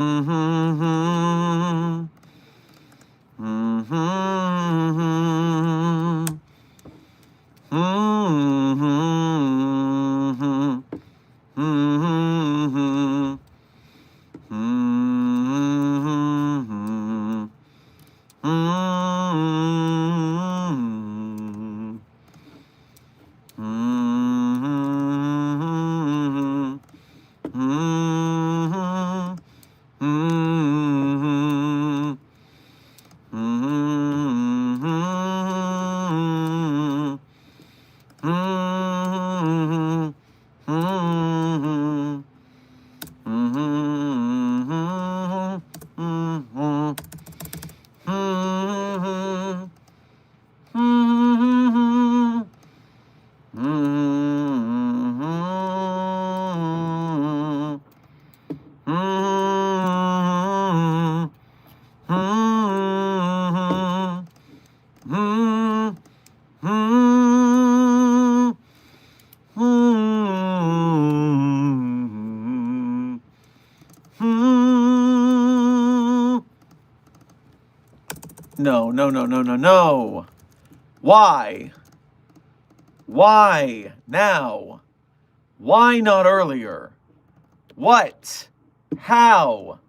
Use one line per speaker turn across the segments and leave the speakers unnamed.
Mm-hmm. Mm-hmm. Mm-hmm. Mm-hmm. Mm-hmm. Mm-hmm. Mm-hmm. Mm-hmm. Mm-hmm. Mm-hmm. Mm-hmm. Mm-hmm. No, no, no, no, no, no. Why? Why now? Why not earlier? What? How?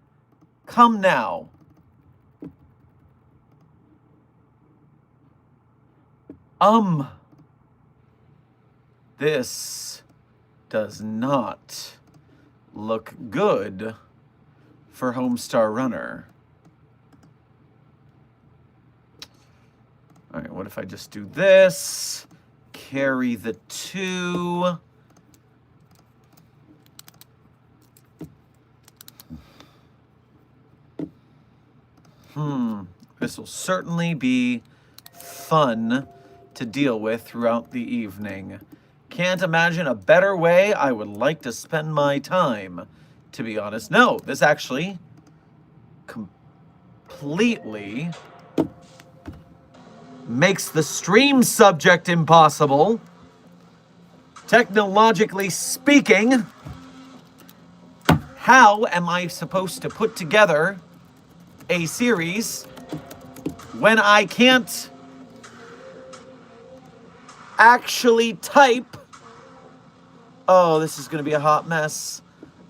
Come now. This does not look good for Homestar Runner. All right, what if I just do this? Carry the 2. This will certainly be fun to deal with throughout the evening. Can't imagine a better way I would like to spend my time, to be honest. No, this actually completely makes the stream subject impossible. Technologically speaking, how am I supposed to put together a series when I can't actually type? Oh, this is going to be a hot mess.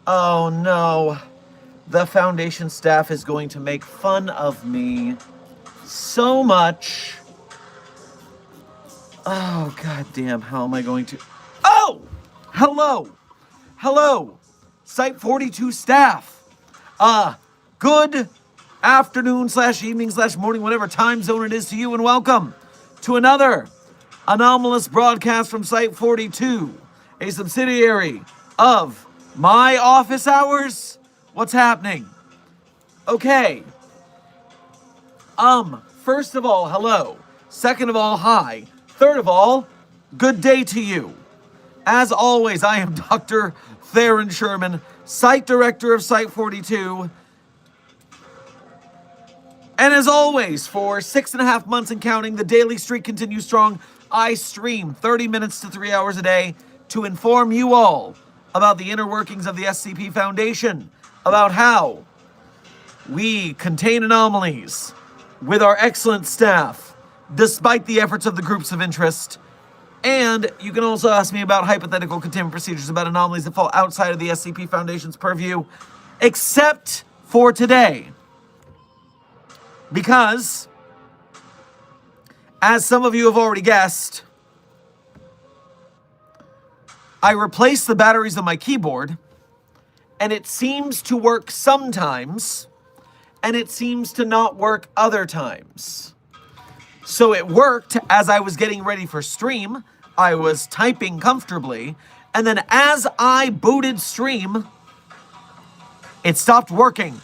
Oh no. The foundation staff is going to make fun of me so much. Oh, goddamn, how am I going to... Oh! Hello! Hello! Site 42 staff. Good afternoon / evening / morning, whatever time zone it is to you, and welcome to another anomalous broadcast from Site 42, a subsidiary of my office hours. What's happening? Okay. First of all, hello. Second of all, hi. Third of all, good day to you. As always, I am Dr. Theron Sherman, Site Director of Site 42. And as always, for 6.5 months and counting, the daily streak continues strong. I stream 30 minutes to 3 hours a day to inform you all about the inner workings of the SCP Foundation, about how we contain anomalies with our excellent staff, despite the efforts of the groups of interest. And you can also ask me about hypothetical containment procedures about anomalies that fall outside of the SCP Foundation's purview, except for today. Because, as some of you have already guessed, I replaced the batteries on my keyboard, and it seems to work sometimes, and it seems to not work other times. So it worked as I was getting ready for stream. I was typing comfortably, and then as I booted stream, it stopped working.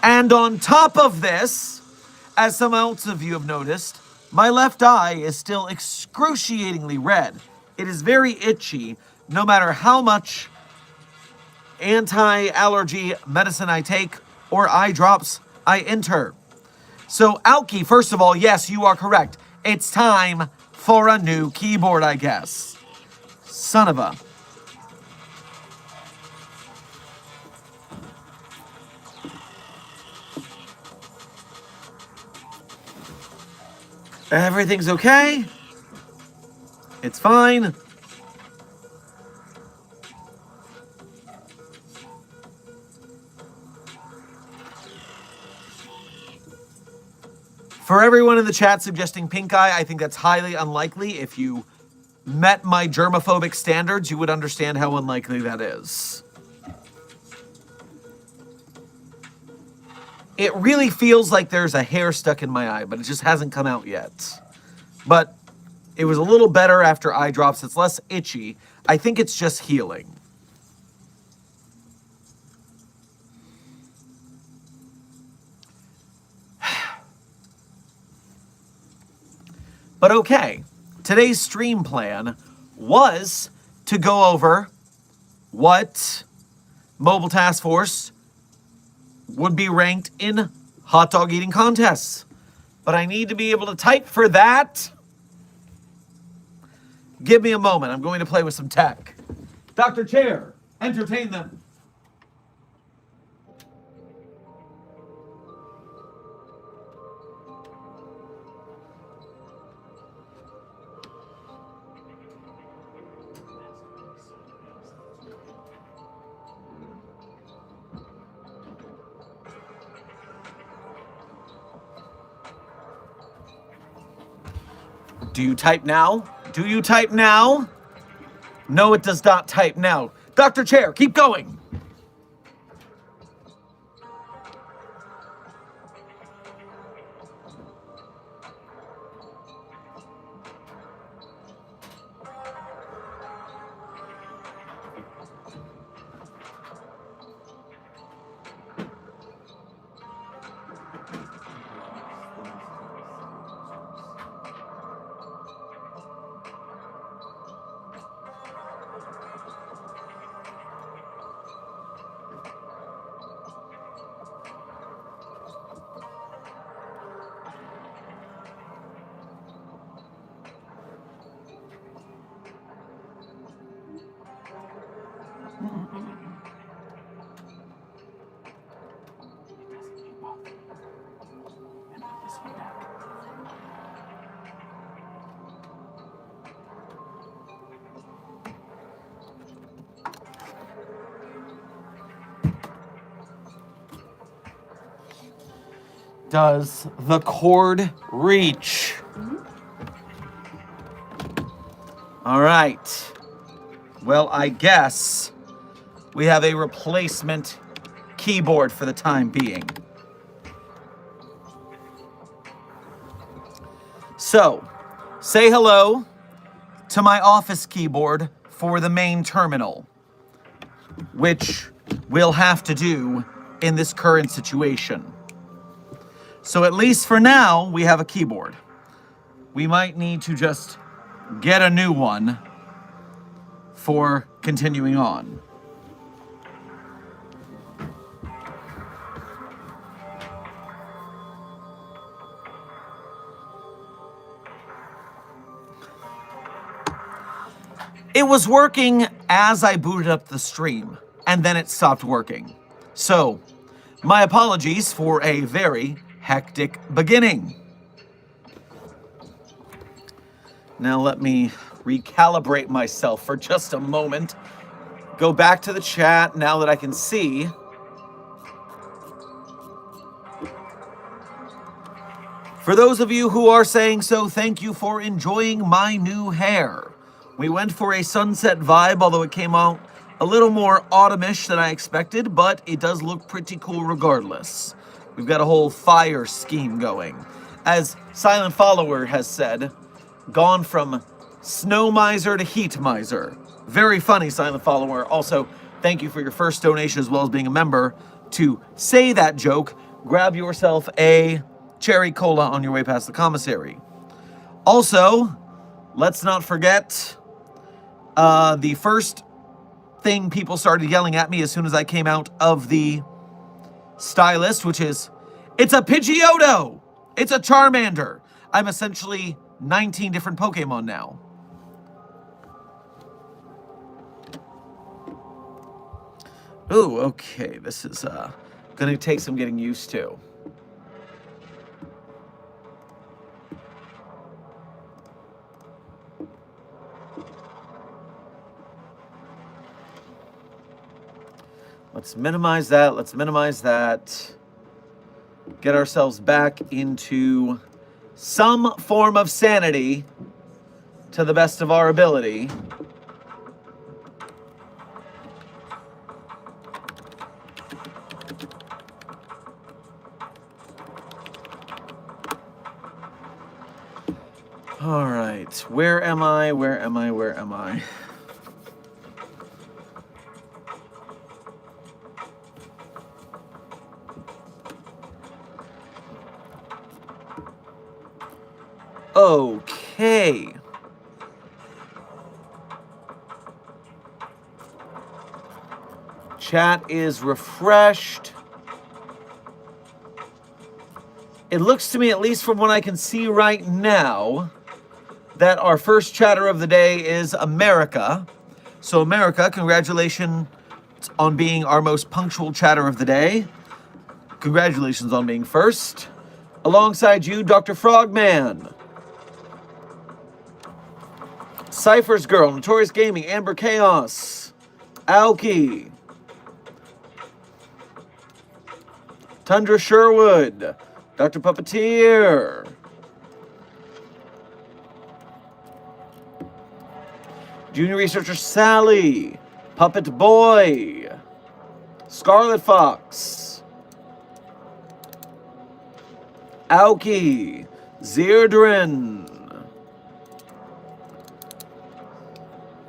And on top of this, as some else of you have noticed, my left eye is still excruciatingly red. It is very itchy, no matter how much anti-allergy medicine I take or eye drops I enter. So, Alki, first of all, yes, you are correct. It's time for a new keyboard, I guess. Son of a... Everything's okay. It's fine. For everyone in the chat suggesting pink eye, I think that's highly unlikely. If you met my germophobic standards, you would understand how unlikely that is. It really feels like there's a hair stuck in my eye, but it just hasn't come out yet. But it was a little better after eye drops. It's less itchy. I think it's just healing. But okay, today's stream plan was to go over what Mobile Task Force would be ranked in hot dog eating contests. But I need to be able to type for that. Give me a moment. I'm going to play with some tech. Dr. Chair, entertain them. Do you type now? Do you type now? No, it does not type now. Dr. Chair, keep going. Does the cord reach? All right. Well, I guess we have a replacement keyboard for the time being. So, say hello to my office keyboard for the main terminal, which we'll have to do in this current situation. So at least for now, we have a keyboard. We might need to just get a new one for continuing on. It was working as I booted up the stream, and then it stopped working. So, my apologies for a very hectic beginning. Now let me recalibrate myself for just a moment. Go back to the chat now that I can see. For those of you who are saying so, thank you for enjoying my new hair. We went for a sunset vibe, although it came out a little more autumnish than I expected, but it does look pretty cool regardless. We've got a whole fire scheme going. As Silent Follower has said, gone from snow miser to heat miser. Very funny, Silent Follower. Also, thank you for your first donation as well as being a member. To say that joke, grab yourself a cherry cola on your way past the commissary. Also, let's not forget the first thing people started yelling at me as soon as I came out of the stylist, which is, it's a Pidgeotto! It's a Charmander! I'm essentially 19 different Pokemon now. Ooh, okay, this is gonna take some getting used to. Let's minimize that. Let's minimize that. Get ourselves back into some form of sanity to the best of our ability. All right, where am I? Where am I? Where am I? Okay. Chat is refreshed. It looks to me, at least from what I can see right now, that our first chatter of the day is America. So America, congratulations on being our most punctual chatter of the day. Congratulations on being first. Alongside you, Dr. Frogman. Cypher's Girl, Notorious Gaming, Amber Chaos, Aoki, Tundra Sherwood, Dr. Puppeteer, Junior Researcher Sally, Puppet Boy, Scarlet Fox, Aoki, Zerdrin,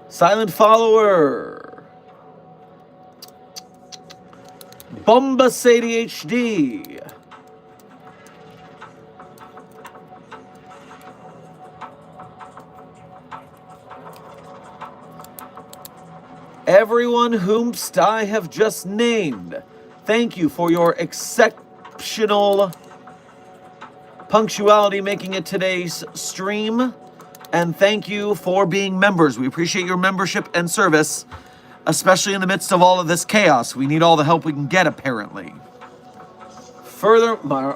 Silent Follower, Bombas ADHD, everyone whomst I have just named, thank you for your exceptional punctuality making it today's stream. And thank you for being members. We appreciate your membership and service, especially in the midst of all of this chaos. We need all the help we can get, apparently. Furthermore,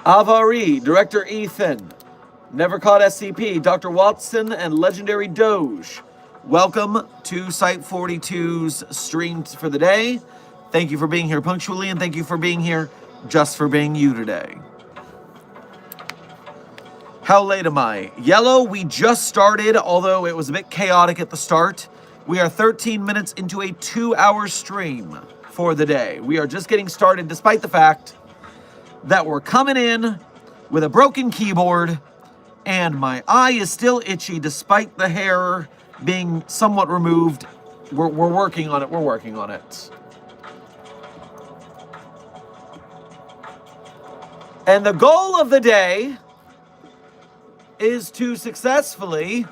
Avari, Director Ethan, Never Caught SCP, Dr. Watson, and Legendary Doge. Welcome to Site 42's stream for the day. Thank you for being here punctually, and thank you for being here just for being you today. How late am I? Yellow, we just started, although it was a bit chaotic at the start. We are 13 minutes into a 2-hour stream for the day. We are just getting started, despite the fact that we're coming in with a broken keyboard, and my eye is still itchy despite the hair being somewhat removed. We're working on it. We're working on it. And the goal of the day is to successfully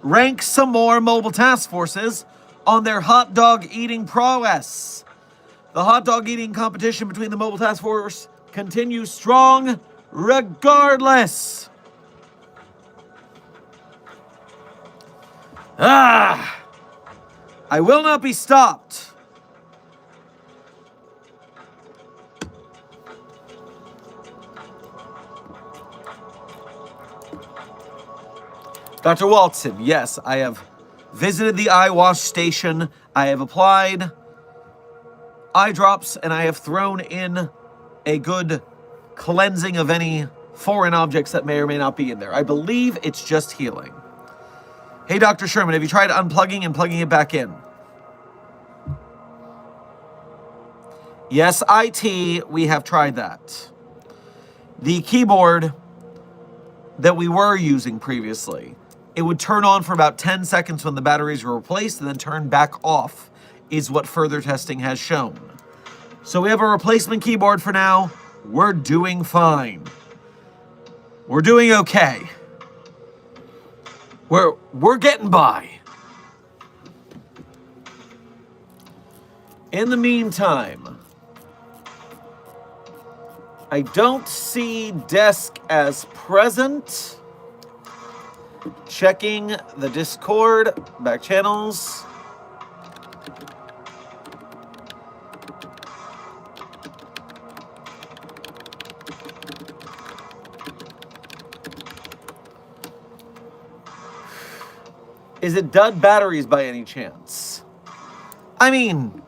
rank some more mobile task forces on their hot dog eating prowess. The hot dog eating competition between the mobile task force continues strong regardless. I will not be stopped. Dr. Watson, yes, I have visited the eye wash station. I have applied eye drops, and I have thrown in a good cleansing of any foreign objects that may or may not be in there. I believe it's just healing. Hey, Dr. Sherman, have you tried unplugging and plugging it back in? Yes, IT, we have tried that. The keyboard that we were using previously, it would turn on for about 10 seconds when the batteries were replaced and then turn back off, is what further testing has shown. So we have a replacement keyboard for now. We're doing fine. We're doing okay. We're getting by. In the meantime, I don't see Desk as present. Checking the Discord back channels. Is it dud batteries by any chance? I mean,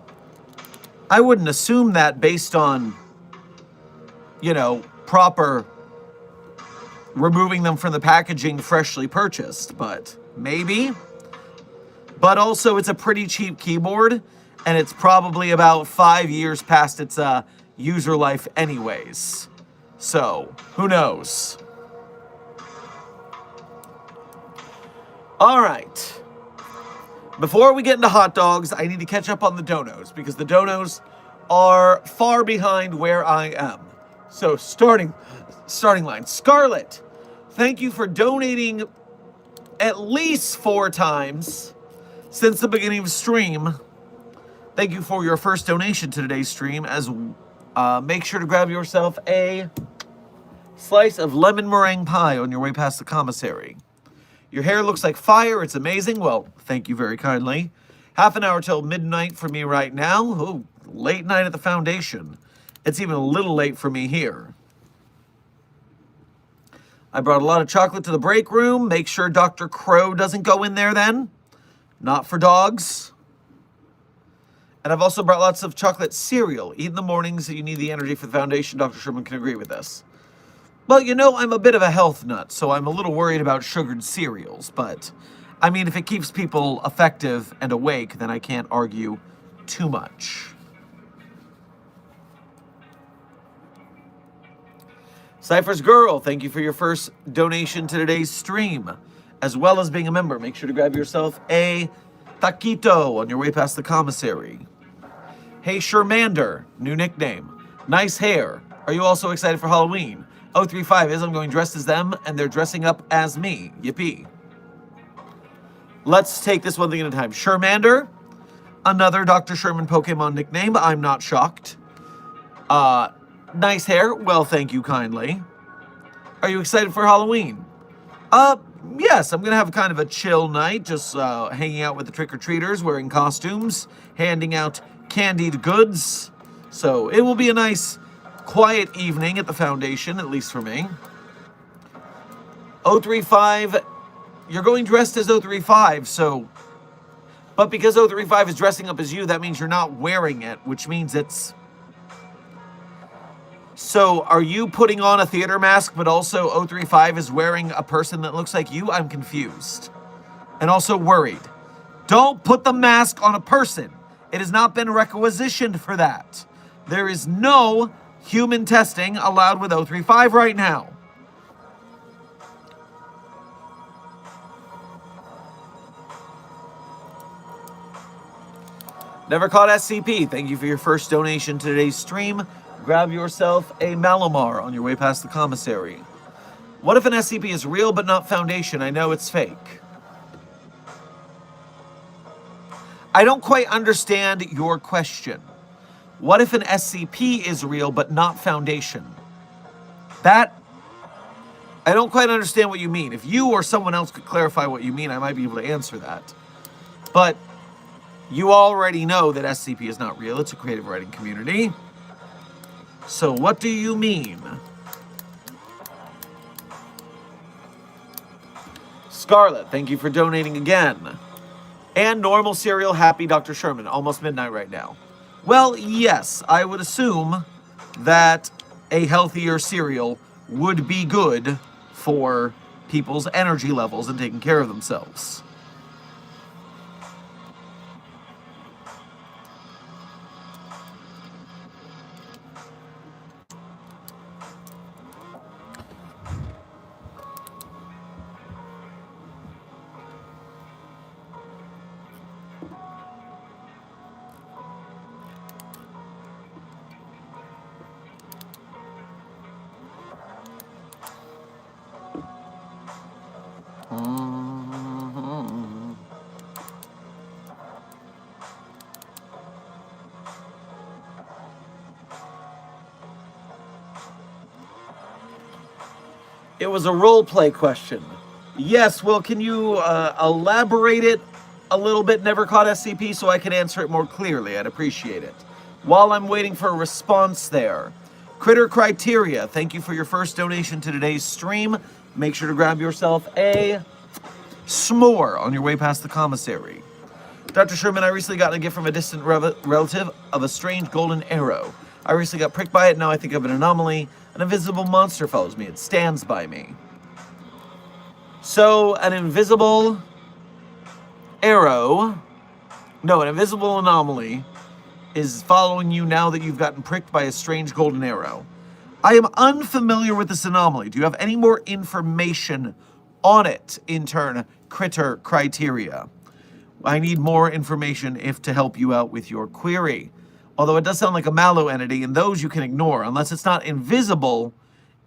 I wouldn't assume that based on, you know, proper removing them from the packaging freshly purchased, but maybe. But also, it's a pretty cheap keyboard, and it's probably about 5 years past its user life anyways. So, who knows? All right. Before we get into hot dogs, I need to catch up on the donos, because the donos are far behind where I am. So, starting line. Scarlett, thank you for donating at least 4 times since the beginning of stream. Thank you for your first donation to today's stream. As make sure to grab yourself a slice of lemon meringue pie on your way past the commissary. Your hair looks like fire. It's amazing. Well, thank you very kindly. Half an hour till midnight for me right now. Oh, late night at the foundation. It's even a little late for me here. I brought a lot of chocolate to the break room. Make sure Dr. Crow doesn't go in there then. Not for dogs. And I've also brought lots of chocolate cereal. Eat in the mornings so you need the energy for the foundation. Dr. Sherman can agree with this. Well, you know, I'm a bit of a health nut, so I'm a little worried about sugared cereals. But, I mean, if it keeps people effective and awake, then I can't argue too much. Cypher's Girl, thank you for your first donation to today's stream, as well as being a member. Make sure to grab yourself a taquito on your way past the commissary. Hey, Shermander, new nickname. Nice hair. Are you also excited for Halloween? 035 is I'm going dressed as them, and they're dressing up as me. Yippee. Let's take this one thing at a time. Shermander, another Dr. Sherman Pokemon nickname. I'm not shocked. Nice hair. Well, thank you kindly. Are you excited for Halloween? Yes, I'm going to have kind of a chill night, just hanging out with the trick-or-treaters, wearing costumes, handing out candied goods. So it will be a nice, quiet evening at the foundation, at least for me. 035, you're going dressed as 035, so... But because 035 is dressing up as you, that means you're not wearing it, which means it's... So, are you putting on a theater mask, but also 035 is wearing a person that looks like you? I'm confused. And also worried. Don't put the mask on a person. It has not been requisitioned for that. There is no human testing allowed with 035 right now. Never caught SCP. Thank you for your first donation to today's stream. Grab yourself a Malamar on your way past the commissary. What if an SCP is real but not Foundation? I know it's fake. I don't quite understand your question. What if an SCP is real but not Foundation? That... I don't quite understand what you mean. If you or someone else could clarify what you mean, I might be able to answer that. But you already know that SCP is not real. It's a creative writing community. So what do you mean? Scarlett, thank you for donating again. And normal cereal, happy Dr. Sherman. Almost midnight right now. Well, yes, I would assume that a healthier cereal would be good for people's energy levels and taking care of themselves. It was a role play question. Yes, well, can you elaborate it a little bit, Never Caught SCP, so I can answer it more clearly? I'd appreciate it. While I'm waiting for a response there. Critter Criteria, thank you for your first donation to today's stream. Make sure to grab yourself a S'more on your way past the commissary. Dr. Sherman, I recently got a gift from a distant relative of a strange golden arrow. I recently got pricked by it, now I think of an anomaly. An invisible monster follows me. It stands by me. So, an invisible arrow, no, an invisible anomaly is following you now that you've gotten pricked by a strange golden arrow. I am unfamiliar with this anomaly. Do you have any more information on it, intern critter criteria? I need more information if to help you out with your query. Although it does sound like a mallow entity, and those you can ignore. Unless it's not invisible,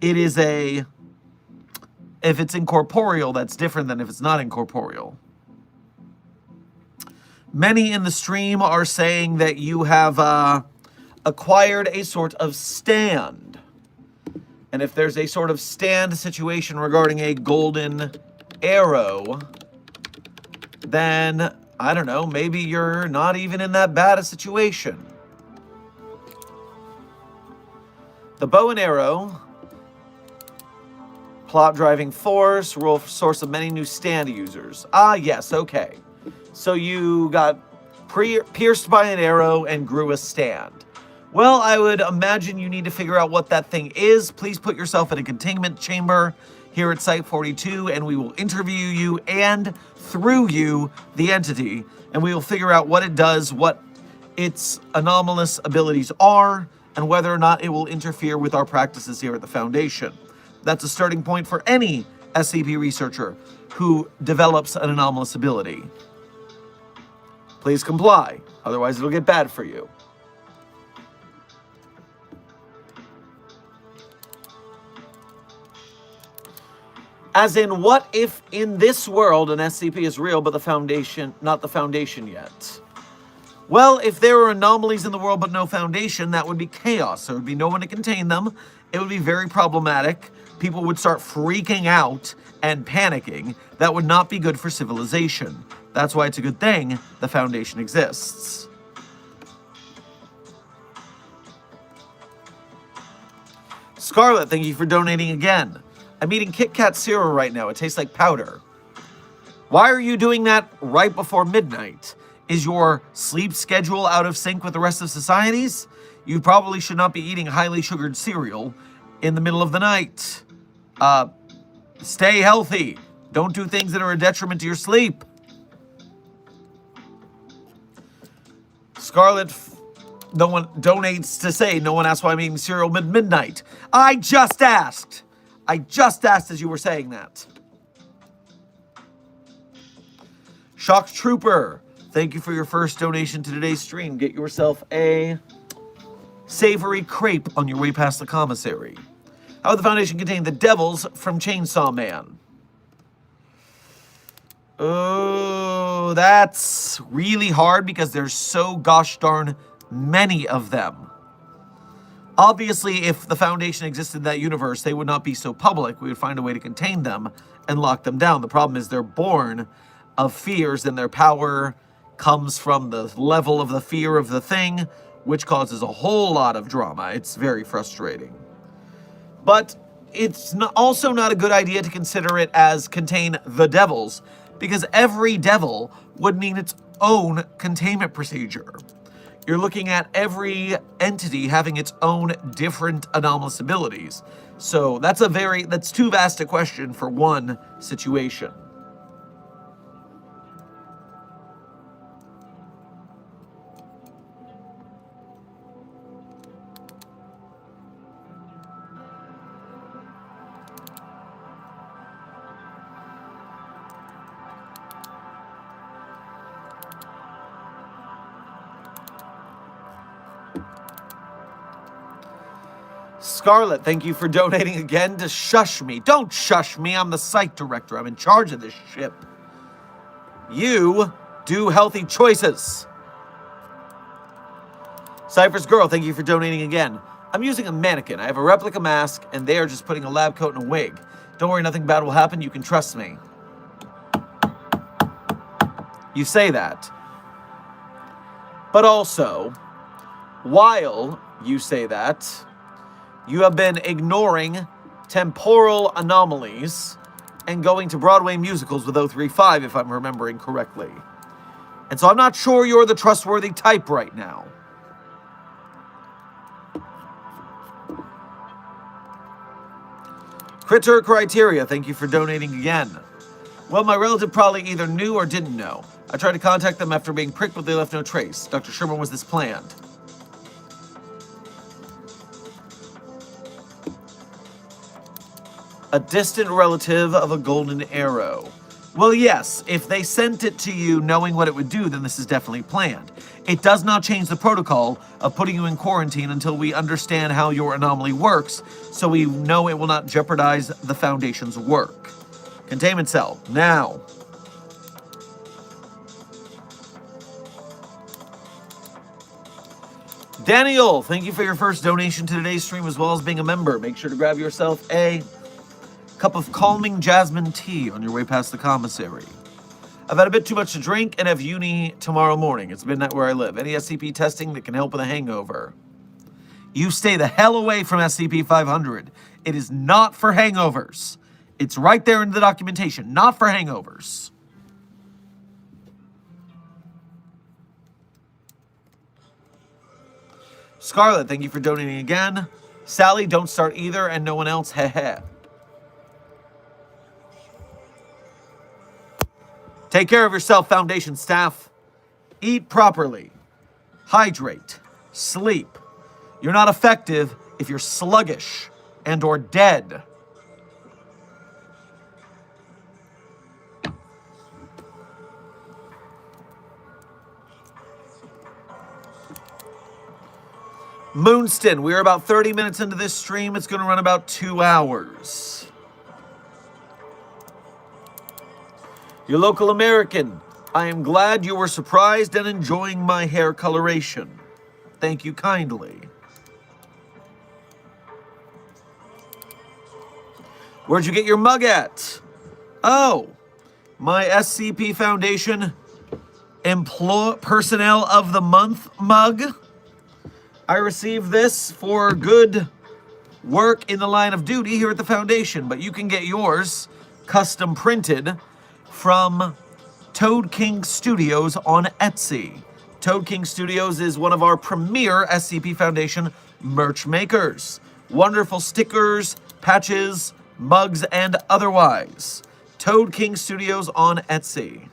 it is a... If it's incorporeal, that's different than if it's not incorporeal. Many in the stream are saying that you have acquired a sort of stand. And if there's a sort of stand situation regarding a golden arrow, then, I don't know, maybe you're not even in that bad a situation. The bow and arrow, plot driving force, rule source of many new stand users. Ah, yes, okay. So you got pierced by an arrow and grew a stand. Well, I would imagine you need to figure out what that thing is. Please put yourself in a containment chamber here at Site 42, and we will interview you and, through you, the entity, and we will figure out what it does, what its anomalous abilities are, and whether or not it will interfere with our practices here at the Foundation. That's a starting point for any SCP researcher who develops an anomalous ability. Please comply, otherwise it'll get bad for you. As in, what if in this world an SCP is real, but the Foundation, not the Foundation yet? Well, if there were anomalies in the world but no Foundation, that would be chaos. There would be no one to contain them. It would be very problematic. People would start freaking out and panicking. That would not be good for civilization. That's why it's a good thing the Foundation exists. Scarlet, thank you for donating again. I'm eating Kit Kat cereal right now. It tastes like powder. Why are you doing that right before midnight? Is your sleep schedule out of sync with the rest of society's? You probably should not be eating highly sugared cereal in the middle of the night. Stay healthy. Don't do things that are a detriment to your sleep. Scarlet, no one donates to say, no one asked why I'm eating cereal midnight. I just asked as you were saying that. Shocked Trooper, thank you for your first donation to today's stream. Get yourself a savory crepe on your way past the commissary. How would the Foundation contain the devils from Chainsaw Man? Oh, that's really hard because there's so gosh darn many of them. Obviously, if the Foundation existed in that universe, they would not be so public. We would find a way to contain them and lock them down. The problem is they're born of fears, and their power comes from the level of the fear of the thing, which causes a whole lot of drama. It's very frustrating. But it's also not a good idea to consider it as contain the devils, because every devil would need its own containment procedure. You're looking at every entity having its own different anomalous abilities. So that's too vast a question for one situation. Scarlet, thank you for donating again to shush me. Don't shush me. I'm the site director. I'm in charge of this ship. You do healthy choices. Cypher's Girl, thank you for donating again. I'm using a mannequin. I have a replica mask, and they are just putting a lab coat and a wig. Don't worry, nothing bad will happen. You can trust me. You say that. But also, while you say that, you have been ignoring temporal anomalies and going to Broadway musicals with 035, if I'm remembering correctly. And so I'm not sure you're the trustworthy type right now. Critter Criteria, thank you for donating again. Well, my relative probably either knew or didn't know. I tried to contact them after being pricked, but they left no trace. Dr. Sherman, was this planned? A distant relative of a golden arrow. Well, yes, if they sent it to you knowing what it would do, then this is definitely planned. It does not change the protocol of putting you in quarantine until we understand how your anomaly works, so we know it will not jeopardize the Foundation's work. Containment cell, now. Daniel, thank you for your first donation to today's stream as well as being a member. Make sure to grab yourself a cup of calming jasmine tea on your way past the commissary. I've had a bit too much to drink and have uni tomorrow morning. It's midnight where I live. Any SCP testing that can help with a hangover? You stay the hell away from SCP-500. It is not for hangovers. It's right there in the documentation. Not for hangovers. Scarlet, thank you for donating again. Sally, don't start either, and no one else, heh. Take care of yourself, Foundation staff. Eat properly. Hydrate. Sleep. You're not effective if you're sluggish and or dead. Moonston, we're about 30 minutes into this stream. It's going to run about 2 hours. Your local American, I am glad you were surprised and enjoying my hair coloration. Thank you kindly. Where'd you get your mug at? Oh, my SCP Foundation Personnel of the Month mug. I received this for good work in the line of duty here at the Foundation, but you can get yours custom printed from Toad King Studios on Etsy. Toad King Studios is one of our premier SCP Foundation merch makers. Wonderful stickers, patches, mugs, and otherwise. Toad King Studios on Etsy.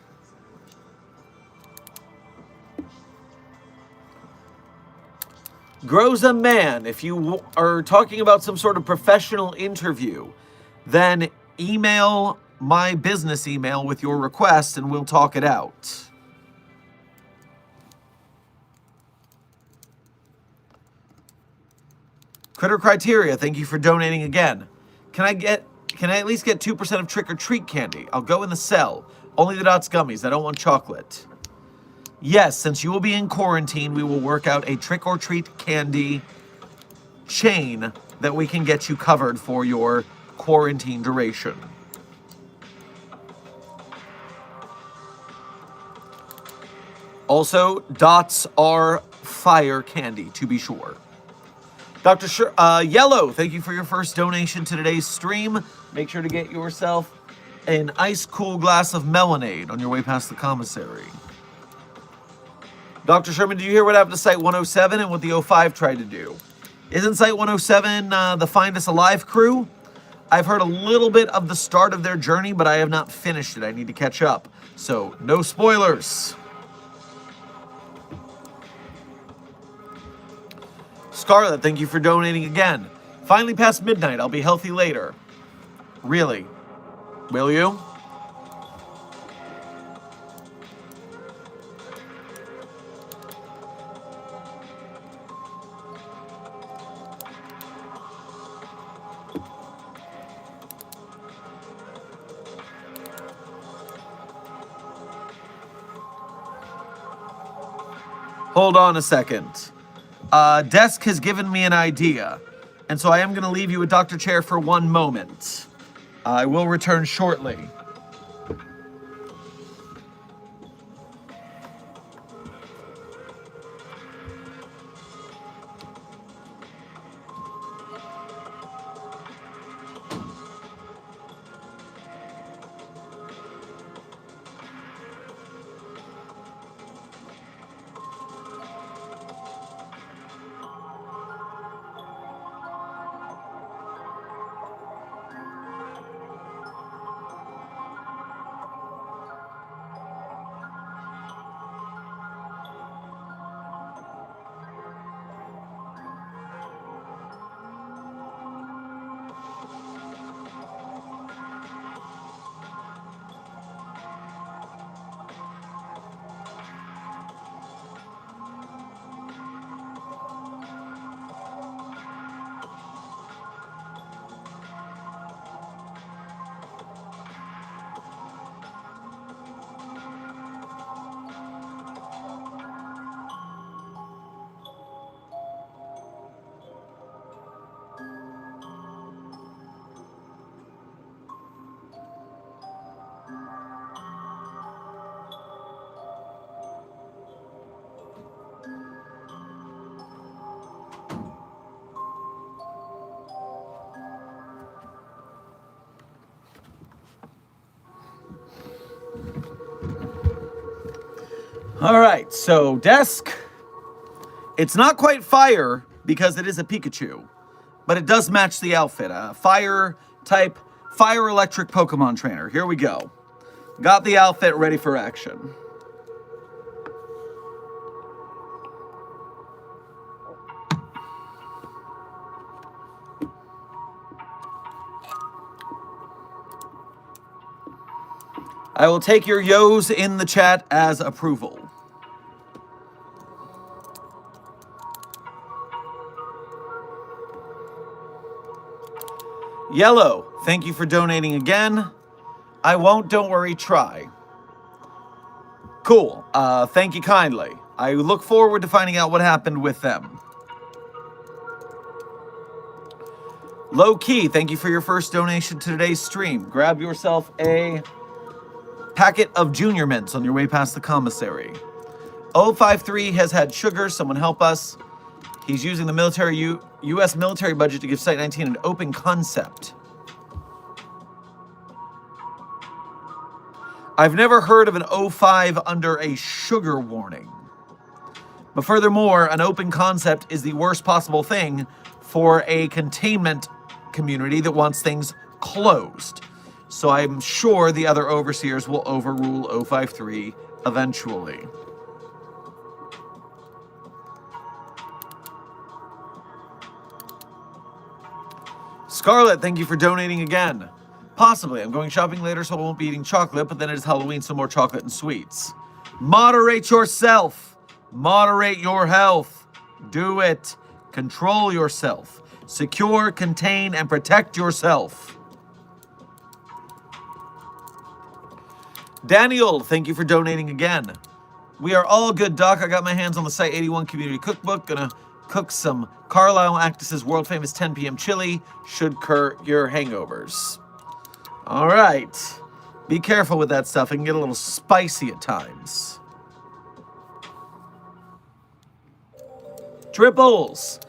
Grows a man. If you are talking about some sort of professional interview, then email my business email with your request and we'll talk it out. Critter Criteria, thank you for donating again. Can I at least get 2% of trick or treat candy? I'll go in the cell. Only the Dots gummies. I don't want chocolate. Yes, since you will be in quarantine, we will work out a trick or treat candy chain that we can get you covered for your quarantine duration. Also, Dots are fire candy, to be sure. Dr. Yellow, thank you for your first donation to today's stream. Make sure to get yourself an ice-cool glass of Melonade on your way past the commissary. Dr. Sherman, did you hear what happened to Site 107 and what the 05 tried to do? Isn't Site 107 the Find Us Alive crew? I've heard a little bit of the start of their journey, but I have not finished it. I need to catch up. So, no spoilers. Scarlet, thank you for donating again. Finally past midnight. I'll be healthy later. Really? Will you? Hold on a second. Desk has given me an idea, and so I am going to leave you with Dr. Chair for 1 moment. I will return shortly. All right, so desk. It's not quite fire because it is a Pikachu, but it does match the outfit. Fire type, fire electric Pokemon trainer. Here we go. Got the outfit ready for action. I will take your yo's in the chat as approval. Yellow, thank you for donating again. I won't, don't worry, try. Cool, thank you kindly. I look forward to finding out what happened with them. Low Key, thank you for your first donation to today's stream. Grab yourself a packet of Junior Mints on your way past the commissary. 053 has had sugar, someone help us. He's using the U.S. military budget to give Site 19 an open concept. I've never heard of an 05 under a sugar warning. But furthermore, an open concept is the worst possible thing for a containment community that wants things closed. So I'm sure the other overseers will overrule 053 eventually. Scarlett, thank you for donating again. Possibly. I'm going shopping later, so I won't be eating chocolate, but then it is Halloween, so more chocolate and sweets. Moderate yourself. Moderate your health. Do it. Control yourself. Secure, contain, and protect yourself. Daniel, thank you for donating again. We are all good, Doc. I got my hands on the Site 81 Community Cookbook. Gonna cook some Carlisle Actus's world famous 10 p.m. chili. Should cure your hangovers. All right. Be careful with that stuff. It can get a little spicy at times. Triples,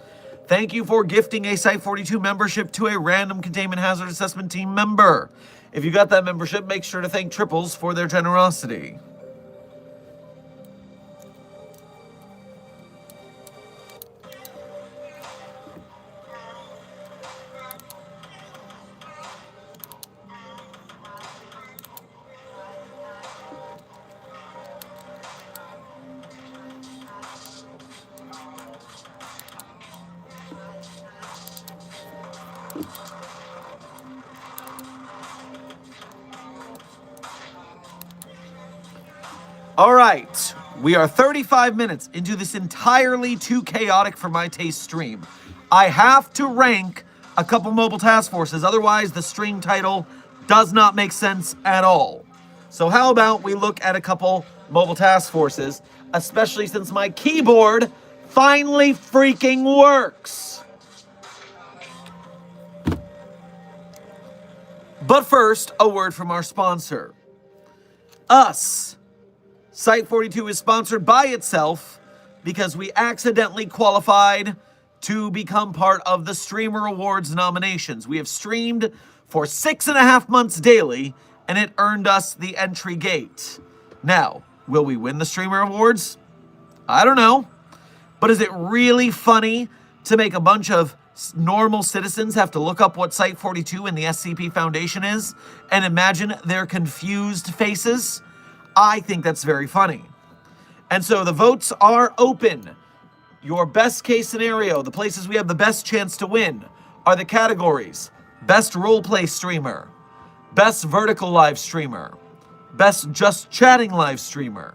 thank you for gifting a Site 42 membership to a random containment hazard assessment team member. If you got that membership, make sure to thank Triples for their generosity. All right, we are 35 minutes into this entirely too chaotic for my taste stream. I have to rank a couple mobile task forces, otherwise the stream title does not make sense at all. So how about we look at a couple mobile task forces, especially since my keyboard finally freaking works. But first, a word from our sponsor. Us. Site 42 is sponsored by itself because we accidentally qualified to become part of the Streamer Awards nominations. We have streamed for 6.5 months daily, and it earned us the entry gate. Now, will we win the Streamer Awards? I don't know. But is it really funny to make a bunch of normal citizens have to look up what Site 42 and the SCP Foundation is and imagine their confused faces? I think that's very funny. And so the votes are open. Your best case scenario, the places we have the best chance to win, are the categories: Best Roleplay Streamer, Best Vertical Live Streamer, Best Just Chatting Live Streamer,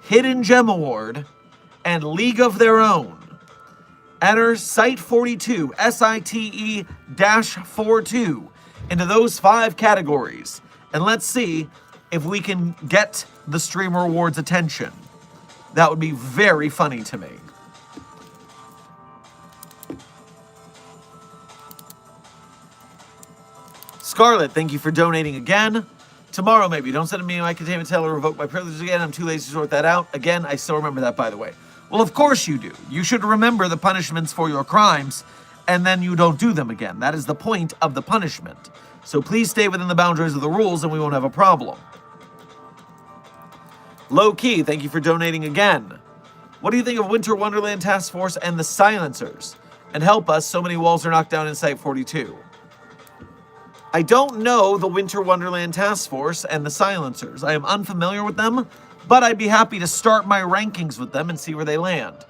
Hidden Gem Award, and League of Their Own. Enter Site 42, SITE-42, into those 5 categories. And let's see if we can get the Streamer Awards attention. That would be very funny to me. Scarlett, thank you for donating again. Tomorrow, maybe. Don't send me my containment tell or revoke my privileges again. I'm too lazy to sort that out. Again, I still remember that, by the way. Well, of course you do. You should remember the punishments for your crimes, and then you don't do them again. That is the point of the punishment. So please stay within the boundaries of the rules, and we won't have a problem. Low Key, thank you for donating again. What do you think of Winter Wonderland Task Force and the Silencers? And help us, so many walls are knocked down in Site 42. I don't know the Winter Wonderland Task Force and the Silencers. I am unfamiliar with them, but I'd be happy to start my rankings with them and see where they land.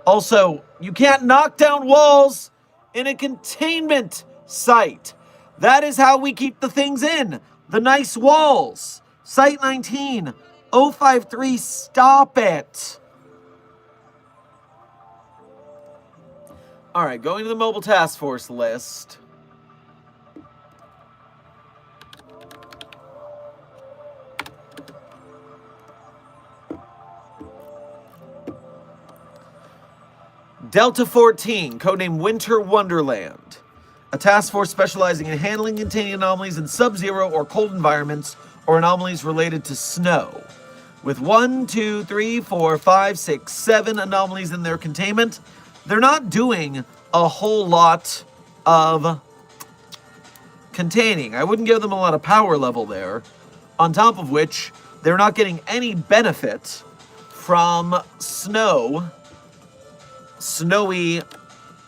Also, you can't knock down walls in a containment site. That is how we keep the things in. The nice walls. Site 19, 053, stop it. All right, going to the Mobile Task Force list. Delta 14, codename Winter Wonderland. A task force specializing in handling and containing anomalies in sub-zero or cold environments or anomalies related to snow. With 1, 2, 3, 4, 5, 6, 7 anomalies in their containment, they're not doing a whole lot of containing. I wouldn't give them a lot of power level there. On top of which, they're not getting any benefit from snowy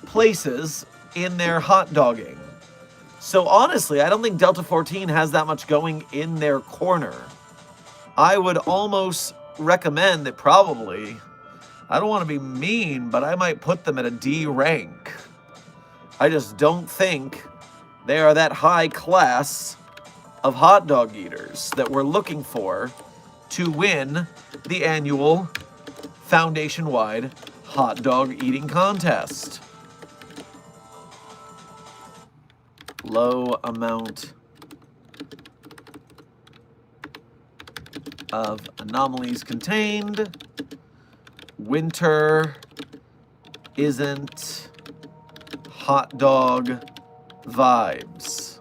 places in their hot dogging. So honestly, I don't think Delta 14 has that much going in their corner. I would almost recommend that probably, I don't want to be mean, but I might put them at a D rank. I just don't think they are that high class of hot dog eaters that we're looking for to win the annual foundation-wide hot dog eating contest. Low amount of anomalies contained. Winter isn't hot dog vibes.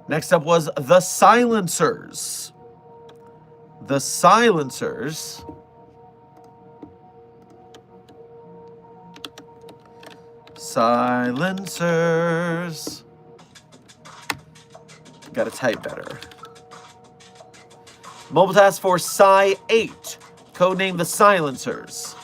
Next up was the Silencers. The Silencers gotta type better. Mobile Task Force Psi 8, codenamed the Silencers.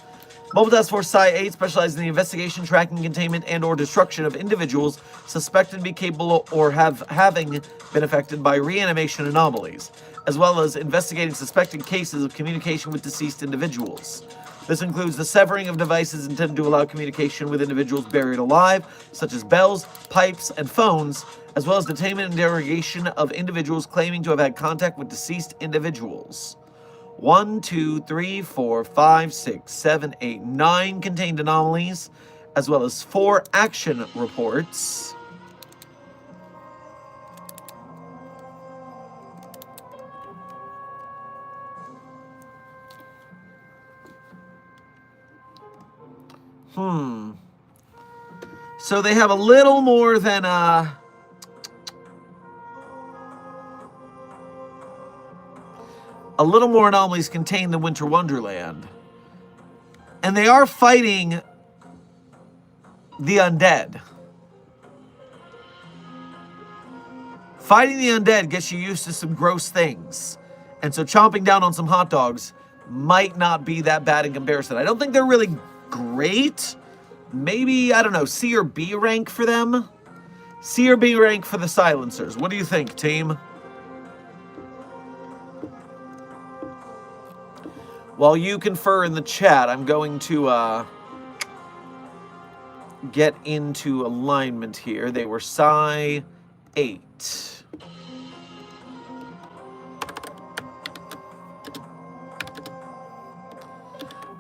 Mobile Task Force Psi 8 specializes in the investigation, tracking, containment, and or destruction of individuals suspected to be capable or having been affected by reanimation anomalies, as well as investigating suspected cases of communication with deceased individuals. This includes the severing of devices intended to allow communication with individuals buried alive, such as bells, pipes, and phones, as well as detainment and interrogation of individuals claiming to have had contact with deceased individuals. 1, 2, 3, 4, 5, 6, 7, 8, 9 contained anomalies, as well as 4 action reports. So they have a little more than a little more anomalies contained than Winter Wonderland. And they are fighting the undead. Fighting the undead gets you used to some gross things. And so chomping down on some hot dogs might not be that bad in comparison. I don't think they're really great. Maybe, I don't know, C or B rank for them? C or B rank for the Silencers. What do you think, team? While you confer in the chat, I'm going to get into alignment here. They were Psi 8.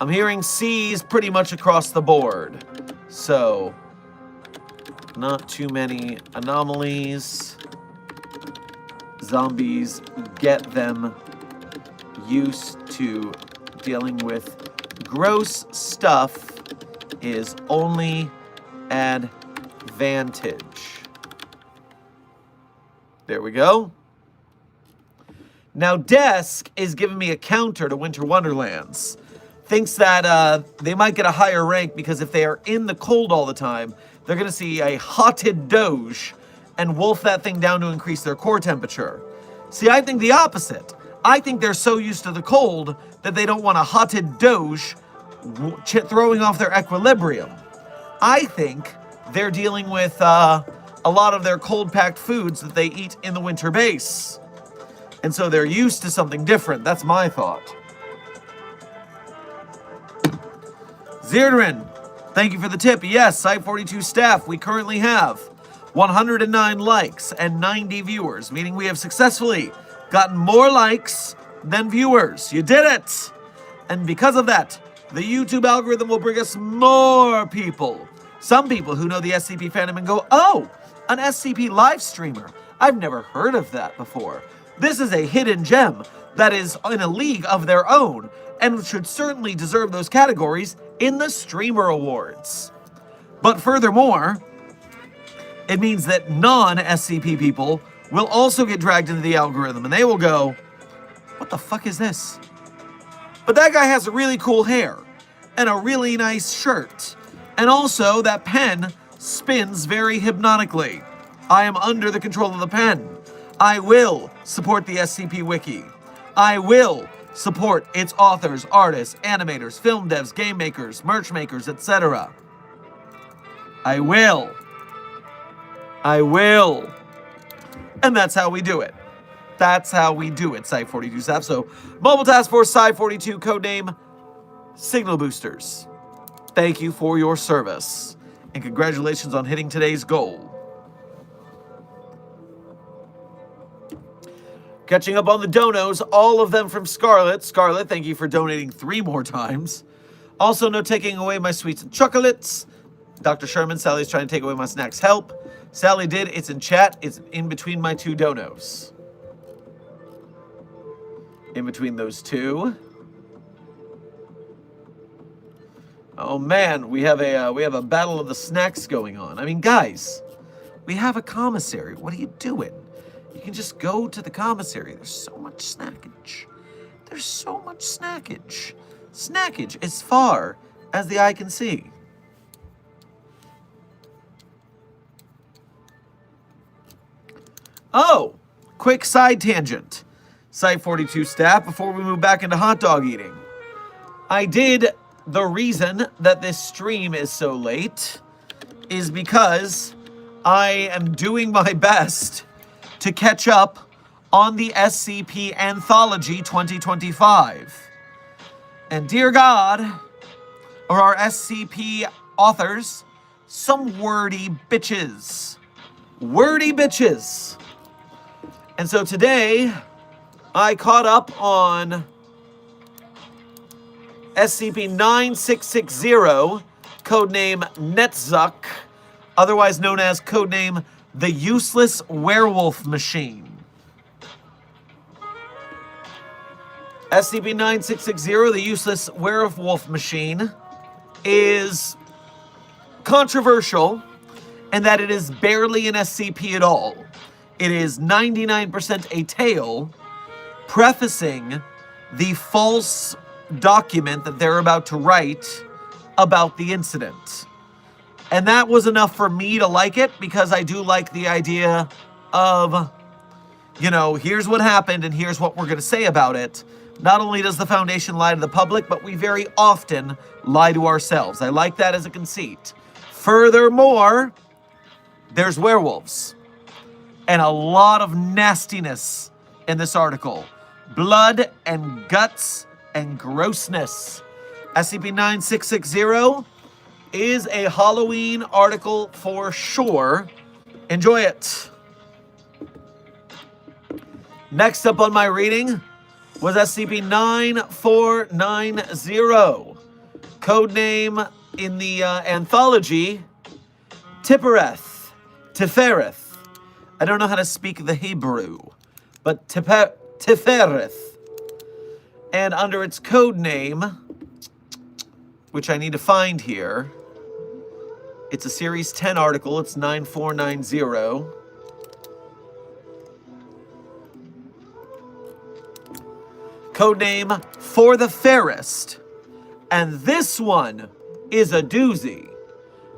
I'm hearing C's pretty much across the board. So, not too many anomalies. Zombies, get them used to dealing with gross stuff is only advantage. There we go. Now, Desk is giving me a counter to Winter Wonderlands. Thinks that they might get a higher rank because if they are in the cold all the time, they're going to see a hotted Doge and wolf that thing down to increase their core temperature. See, I think the opposite. I think they're so used to the cold that they don't want a hotted doge throwing off their equilibrium. I think they're dealing with a lot of their cold-packed foods that they eat in the winter base. And so they're used to something different. That's my thought. Zirdarin, thank you for the tip. Yes, Site 42 staff, we currently have 109 likes and 90 viewers, meaning we have successfully gotten more likes than viewers. You did it! And because of that, the YouTube algorithm will bring us more people. Some people who know the SCP fandom and go, oh, an SCP live streamer. I've never heard of that before. This is a hidden gem that is in a league of their own and should certainly deserve those categories in the Streamer Awards. But furthermore, it means that non-SCP people will also get dragged into the algorithm and they will go, what the fuck is this? But that guy has really cool hair and a really nice shirt. And also, that pen spins very hypnotically. I am under the control of the pen. I will support the SCP Wiki. I will support its authors, artists, animators, film devs, game makers, merch makers, etc. I will. And that's how we do it. That's how we do it, Site 42 staff. So, Mobile Task Force Site 42, codename Signal Boosters. Thank you for your service. And congratulations on hitting today's goal. Catching up on the donos, all of them from Scarlet. Scarlet, thank you for donating 3 more times. Also, no taking away my sweets and chocolates. Dr. Sherman, Sally's trying to take away my snacks. Help. Sally did. It's in chat. It's in between my 2 donos. In between those 2. Oh man, we have a battle of the snacks going on. I mean, guys, we have a commissary. What are you doing? You can just go to the commissary. There's so much snackage. There's so much snackage. Snackage as far as the eye can see. Oh, quick side tangent. Site 42 staff, before we move back into hot dog eating. The reason that this stream is so late is because I am doing my best to catch up on the SCP Anthology 2025. And dear God, are our SCP authors some wordy bitches. Wordy bitches. And so today, I caught up on SCP-9660, codename Netzuk, otherwise known as codename The Useless Werewolf Machine. SCP-9660, The Useless Werewolf Machine, is controversial in that it is barely an SCP at all. It is 99% a tale, prefacing the false document that they're about to write about the incident. And that was enough for me to like it, because I do like the idea of, here's what happened and here's what we're going to say about it. Not only does the Foundation lie to the public, but we very often lie to ourselves. I like that as a conceit. Furthermore, there's werewolves. And a lot of nastiness in this article. Blood and guts and grossness. SCP-9660 is a Halloween article for sure. Enjoy it. Next up on my reading was SCP-9490. Codename in the anthology, Tifereth. I don't know how to speak the Hebrew, but Tifereth. And under its code name, which I need to find here, it's a Series 10 article, it's 9490. Codename For the Fairest. And this one is a doozy.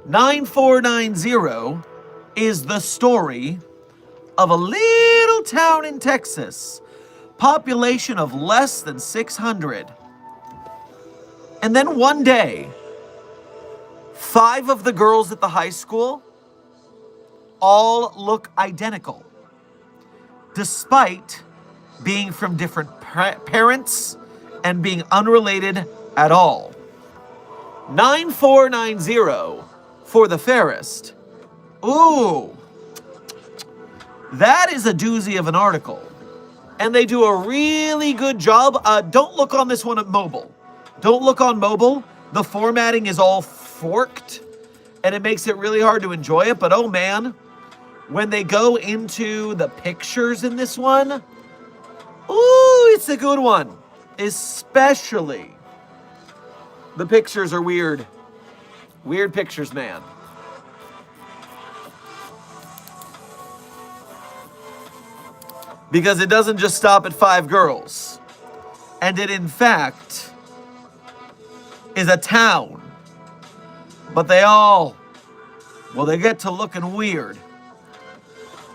9490 is the story of a little town in Texas population of less than 600. And then one day, 5 of the girls at the high school all look identical, despite being from different parents and being unrelated at all. 9490 for the fairest. Ooh, that is a doozy of an article. And they do a really good job. Don't look on this one at mobile. Don't look on mobile. The formatting is all forked, and it makes it really hard to enjoy it. But oh man, when they go into the pictures in this one, ooh, it's a good one. Especially the pictures are weird. Weird pictures, man. Because it doesn't just stop at 5 girls. And it, in fact, is a town. But they all, well, they get to looking weird.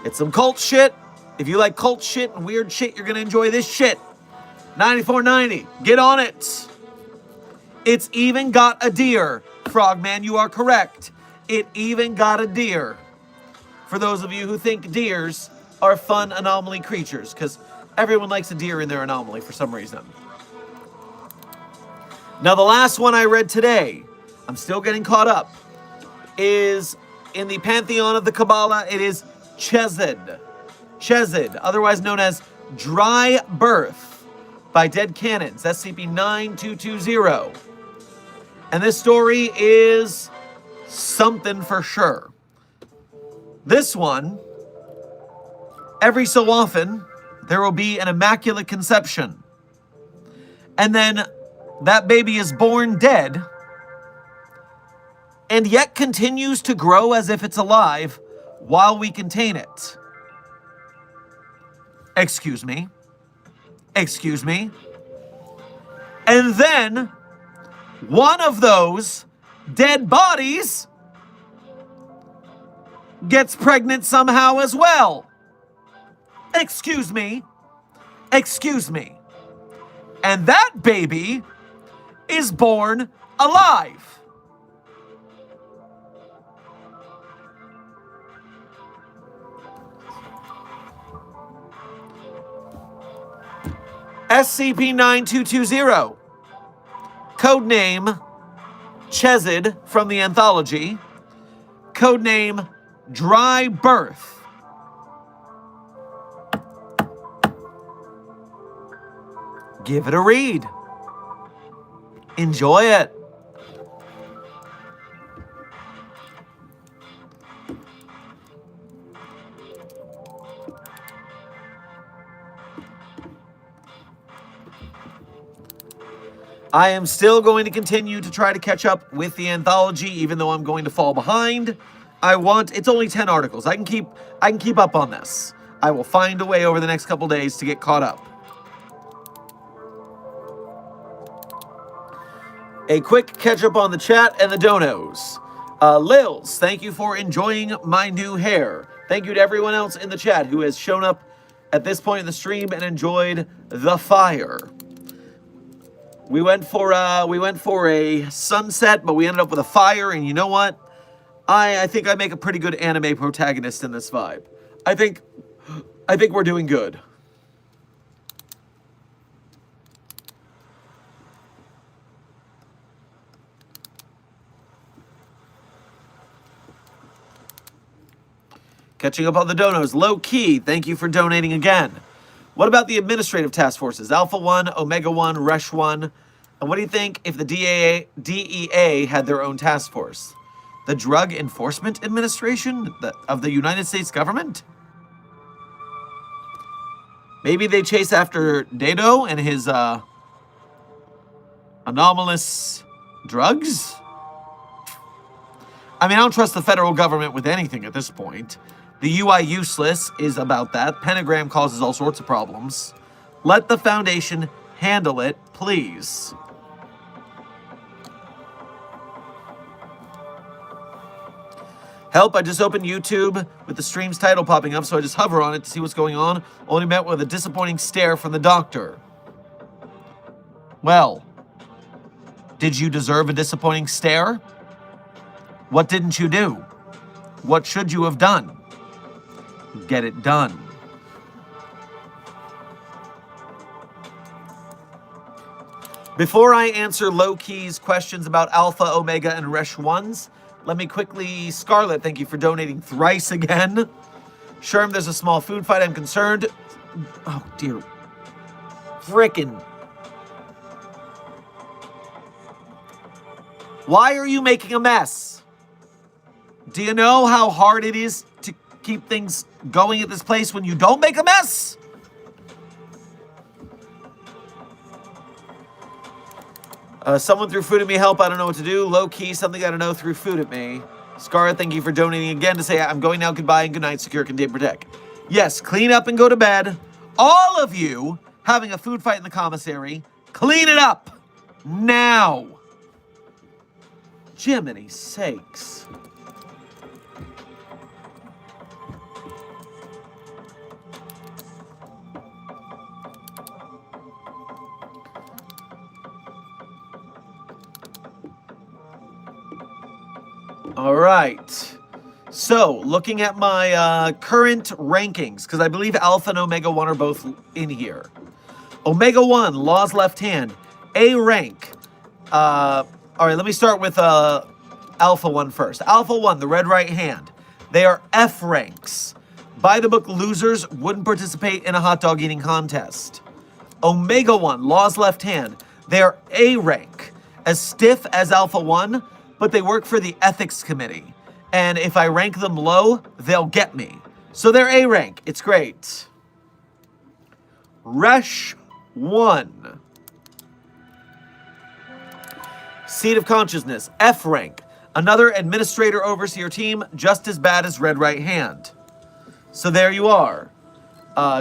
It's some cult shit. If you like cult shit and weird shit, you're going to enjoy this shit. 94.90. Get on it. It's even got a deer. Frogman, you are correct. It even got a deer. For those of you who think deers are fun anomaly creatures, because everyone likes a deer in their anomaly for some reason. Now, the last one I read today, I'm still getting caught up, is in the pantheon of the Kabbalah. It is Chesed. Chesed, otherwise known as Dry Birth by Dead Cannons, SCP-9220. And this story is something for sure. This one, every so often, there will be an immaculate conception. And then that baby is born dead and yet continues to grow as if it's alive while we contain it. Excuse me. Excuse me. And then one of those dead bodies gets pregnant somehow as well. Excuse me. Excuse me. And that baby is born alive. SCP-9220. Codename Chesed from the anthology. Codename Dry Birth. Give it a read. Enjoy it. I am still going to continue to try to catch up with the anthology, even though I'm going to fall behind. It's only 10 articles. I can keep up on this. I will find a way over the next couple days to get caught up. A quick catch up on the chat and the donos. Lils, thank you for enjoying my new hair. Thank you to everyone else in the chat who has shown up at this point in the stream and enjoyed the fire. We went for a sunset, but we ended up with a fire, and you know what? I think I make a pretty good anime protagonist in this vibe. I think we're doing good. Catching up on the donos. Low Key, thank you for donating again. What about the administrative task forces? Alpha 1, Omega 1, Resh 1. And what do you think if the DEA had their own task force? The Drug Enforcement Administration of the United States government? Maybe they chase after Dado and his anomalous drugs? I mean, I don't trust the federal government with anything at this point. The UI useless is about that. Pentagram causes all sorts of problems. Let the Foundation handle it, please. Help, I just opened YouTube with the stream's title popping up, so I just hover on it to see what's going on. Only met with a disappointing stare from the doctor. Well, did you deserve a disappointing stare? What didn't you do? What should you have done? Get it done. Before I answer Low-Key's questions about Alpha, Omega, and Resh 1s, let me quickly... Scarlet, thank you for donating thrice again. Sherm, there's a small food fight. I'm concerned. Oh, dear. Frickin'. Why are you making a mess? Do you know how hard it is to keep things going at this place when you don't make a mess? Someone threw food at me. Help, I don't know what to do. Low-Key, something I don't know, threw food at me. Scar, thank you for donating again to say I'm going now. Goodbye and good night. Secure, contain, protect. Yes, clean up and go to bed. All of you having a food fight in the commissary, clean it up now. Jiminy sakes. All right. So, looking at my current rankings, because I believe Alpha and Omega 1 are both in here. Omega 1, Law's left hand, A rank. All right, let me start with Alpha 1 first. Alpha 1, the red right hand. They are F ranks. By the book losers wouldn't participate in a hot dog eating contest. Omega 1, Law's left hand. They are A rank. As stiff as Alpha 1, but they work for the ethics committee. And if I rank them low, they'll get me. So they're A rank. It's great. Resh 1. Seat of Consciousness, F rank. Another administrator overseer team, just as bad as Red Right Hand. So there you are.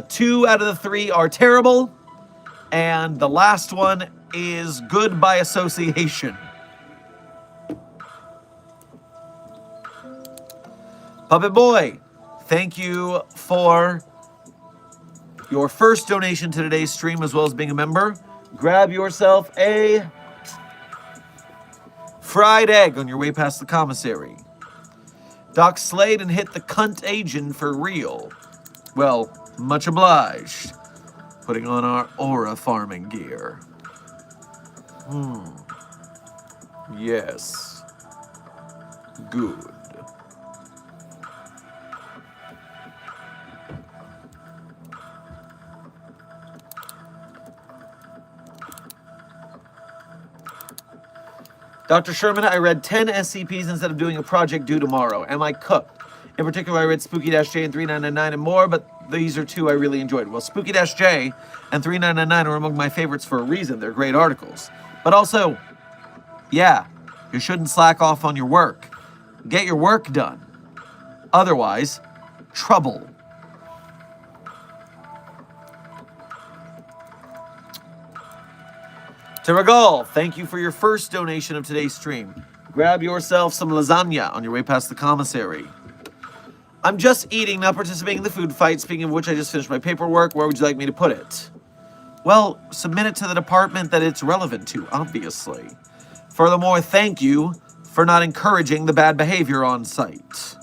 2 out of the 3 are terrible. And the last one is good by association. Puppet Boy, thank you for your first donation to today's stream as well as being a member. Grab yourself a fried egg on your way past the commissary. Doc Slade and hit the cunt agent for real. Well, much obliged. Putting on our aura farming gear. Yes. Good. Dr. Sherman, I read 10 SCPs instead of doing a project due tomorrow. Am I cooked? In particular, I read Spooky-J and 3999 and more, but these are 2 I really enjoyed. Well, Spooky-J and 3999 are among my favorites for a reason. They're great articles. But also, yeah, you shouldn't slack off on your work. Get your work done. Otherwise, trouble. Terragal, thank you for your first donation of today's stream. Grab yourself some lasagna on your way past the commissary. I'm just eating, not participating in the food fight. Speaking of which, I just finished my paperwork. Where would you like me to put it? Well, submit it to the department that it's relevant to, obviously. Furthermore, thank you for not encouraging the bad behavior on site.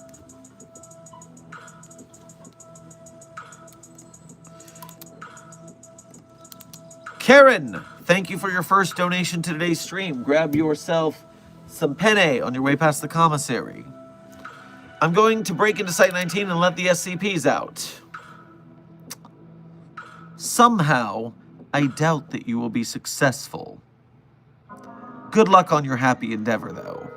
Karen, thank you for your first donation to today's stream. Grab yourself some penne on your way past the commissary. I'm going to break into Site 19 and let the SCPs out. Somehow, I doubt that you will be successful. Good luck on your happy endeavor, though.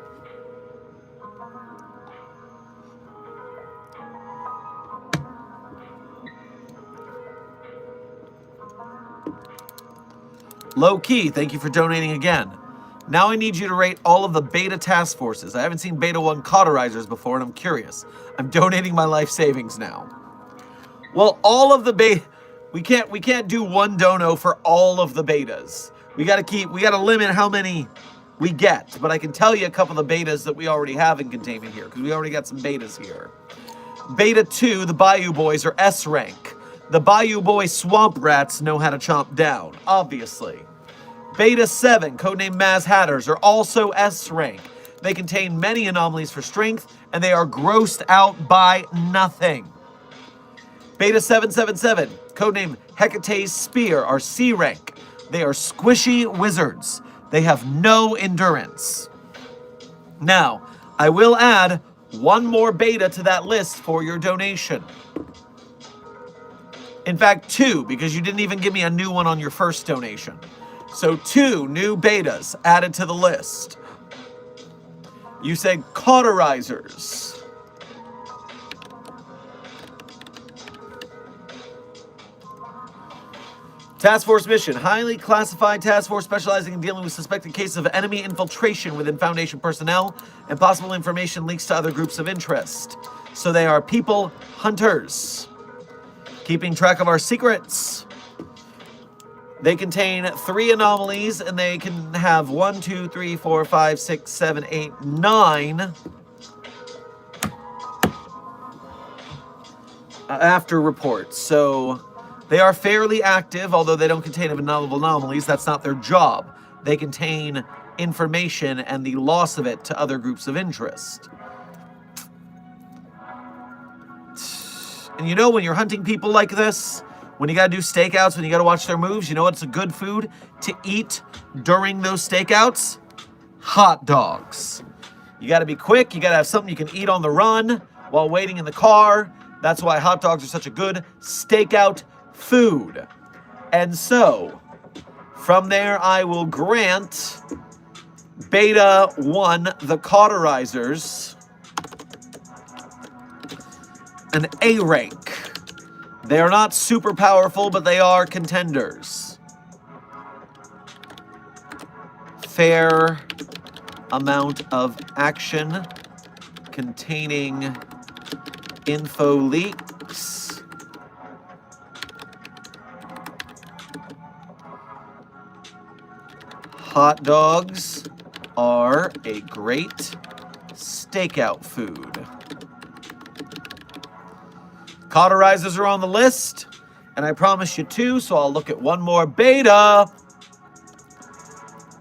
Low Key, thank you for donating again. Now I need you to rate all of the beta task forces. I haven't seen beta 1 cauterizers before, and I'm curious. I'm donating my life savings now. Well, all of the beta, we can't do one dono for all of the betas. We gotta limit how many we get, but I can tell you a couple of the betas that we already have in containment here, because we already got some betas here. Beta 2, the Bayou Boys, are S rank. The Bayou Boy Swamp Rats know how to chomp down, obviously. Beta 7, codenamed Maz Hatters, are also S rank. They contain many anomalies for strength, and they are grossed out by nothing. Beta 777, codenamed Hecate's Spear, are C rank. They are squishy wizards. They have no endurance. Now, I will add one more beta to that list for your donation. In fact, 2, because you didn't even give me a new one on your first donation. So 2 new betas added to the list. You said cauterizers. Task Force mission. Highly classified task force specializing in dealing with suspected cases of enemy infiltration within Foundation personnel and possible information leaks to other groups of interest. So they are people hunters. Keeping track of our secrets. They contain 3 anomalies, and they can have 1, 2, 3, 4, 5, 6, 7, 8, 9 after reports. So they are fairly active, although they don't contain anomalies. That's not their job. They contain information and the loss of it to other groups of interest. And you know, when you're hunting people like this, when you gotta do stakeouts, when you gotta watch their moves, you know what's a good food to eat during those stakeouts? Hot dogs. You gotta be quick, you gotta have something you can eat on the run while waiting in the car. That's why hot dogs are such a good stakeout food. And so, from there I will grant Beta 1, the Cauterizers, an A rank. They are not super powerful, but they are contenders. Fair amount of action containing info leaks. Hot dogs are a great stakeout food. Cauterizers are on the list, and I promised you 2, so I'll look at one more beta.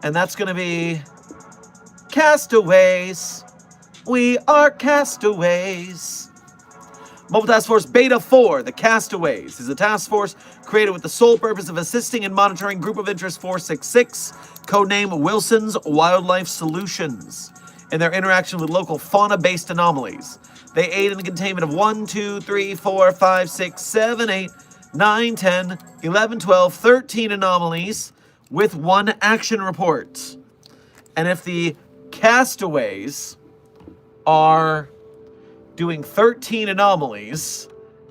And that's going to be Castaways. We are castaways. Mobile Task Force Beta 4, the Castaways, is a task force created with the sole purpose of assisting and monitoring Group of Interest 466, codename Wilson's Wildlife Solutions, in their interaction with local fauna-based anomalies. They aid in the containment of 1, 2, 3, 4, 5, 6, 7, 8, 9, 10, 11, 12, 13 anomalies with 1 action report. And if the Castaways are doing 13 anomalies,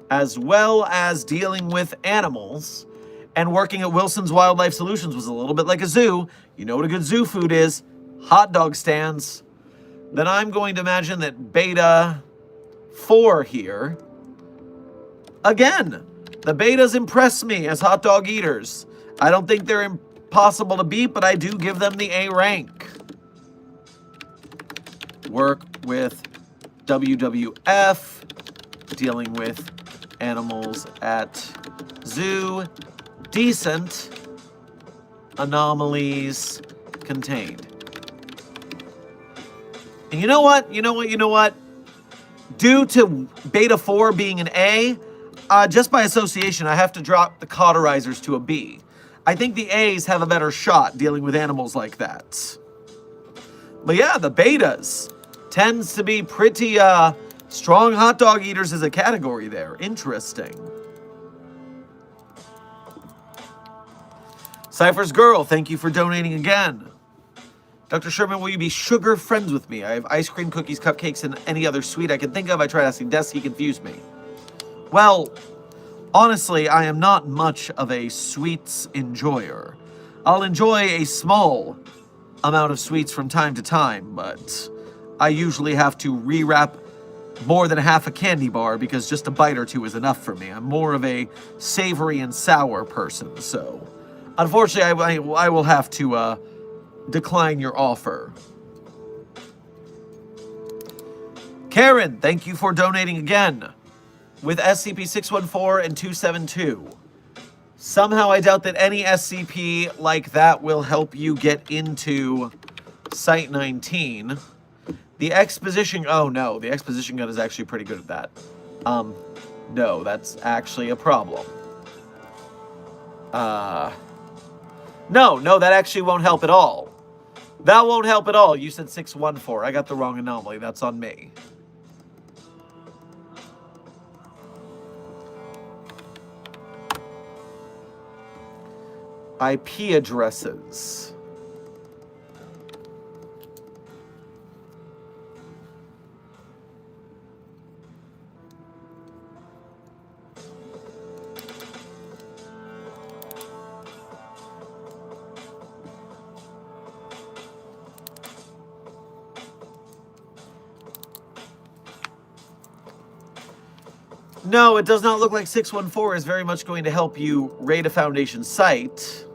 as well as dealing with animals, and working at Wilson's Wildlife Solutions was a little bit like a zoo. You know what a good zoo food is? Hot dog stands. Then I'm going to imagine that Beta 4 here. Again, the betas impress me as hot dog eaters. I don't think they're impossible to beat, but I do give them the A rank. Work with WWF, dealing with animals at zoo, decent, anomalies contained. And you know what? Due to Beta 4 being an A, just by association, I have to drop the Cauterizers to a B. I think the A's have a better shot dealing with animals like that. But yeah, the betas tends to be pretty strong hot dog eaters as a category there. Interesting. Cypher's Girl, thank you for donating again. Dr. Sherman, will you be sugar friends with me? I have ice cream, cookies, cupcakes, and any other sweet I can think of. I tried asking Des, he confused me. Well, honestly, I am not much of a sweets enjoyer. I'll enjoy a small amount of sweets from time to time, but I usually have to rewrap more than half a candy bar because just a bite or two is enough for me. I'm more of a savory and sour person, so unfortunately I will have to decline your offer. Karen, thank you for donating again with SCP-614 and 272. Somehow I doubt that any SCP like that will help you get into Site-19. The exposition... Oh, no. The exposition gun is actually pretty good at that. No, that's actually a problem. No, that actually won't help at all. That won't help at all. You said 614. I got the wrong anomaly. That's on me. IP addresses. No, it does not look like 614 is very much going to help you raid a Foundation site.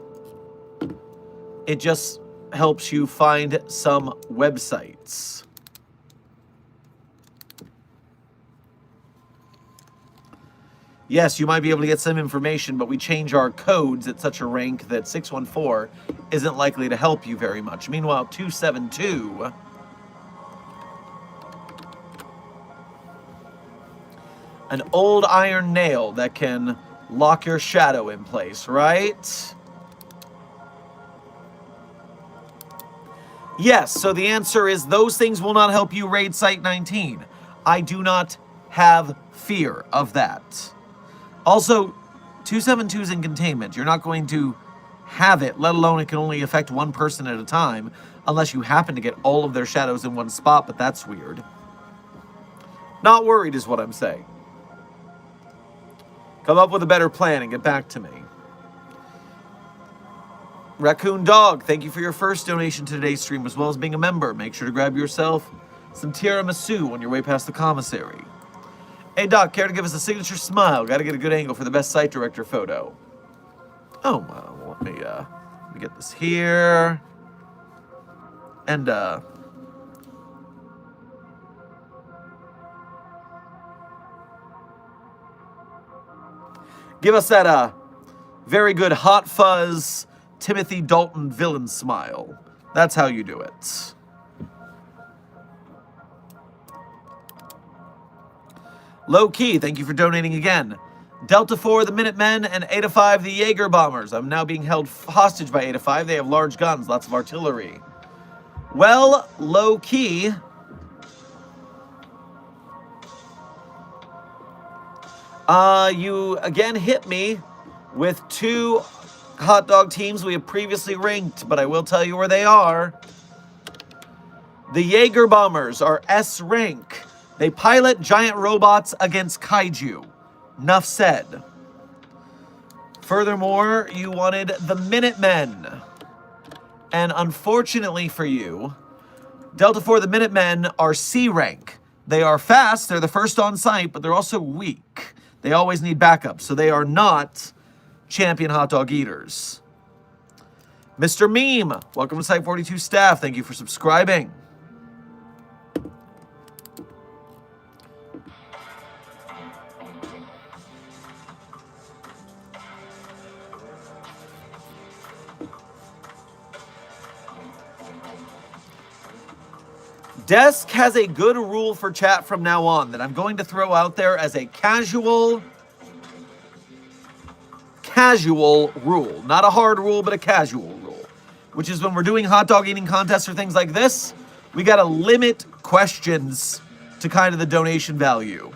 It just helps you find some websites. Yes, you might be able to get some information, but we change our codes at such a rank that 614 isn't likely to help you very much. Meanwhile, 272... an old iron nail that can lock your shadow in place, right? Yes, so the answer is those things will not help you raid Site-19. I do not have fear of that. Also, 272 is in containment. You're not going to have it, let alone it can only affect one person at a time, unless you happen to get all of their shadows in one spot, but that's weird. Not worried is what I'm saying. Come up with a better plan and get back to me. Raccoon Dog, thank you for your first donation to today's stream, as well as being a member. Make sure to grab yourself some tiramisu on your way past the commissary. Hey, Doc, care to give us a signature smile? Got to get a good angle for the best site director photo. Oh, well, let me get this here. And, give us that very good Hot Fuzz Timothy Dalton villain smile. That's how you do it. Low Key, thank you for donating again. Delta 4, the Minutemen, and Eta 5, the Jaeger Bombers. I'm now being held hostage by Eta 5. They have large guns, lots of artillery. Well, Low Key... you again hit me with two hot dog teams we have previously ranked, but I will tell you where they are. The Jaeger Bombers are S rank. They pilot giant robots against kaiju. Nuff said. Furthermore, you wanted the Minutemen. And unfortunately for you, Delta 4, the Minutemen are C rank. They are fast, they're the first on site, but they're also weak. They always need backup, so they are not champion hot dog eaters. Mr. Meme, welcome to Site 42 staff. Thank you for subscribing. Desk has a good rule for chat from now on that I'm going to throw out there as a casual rule. Not a hard rule, but a casual rule. Which is when we're doing hot dog eating contests or things like this, we gotta limit questions to kind of the donation value.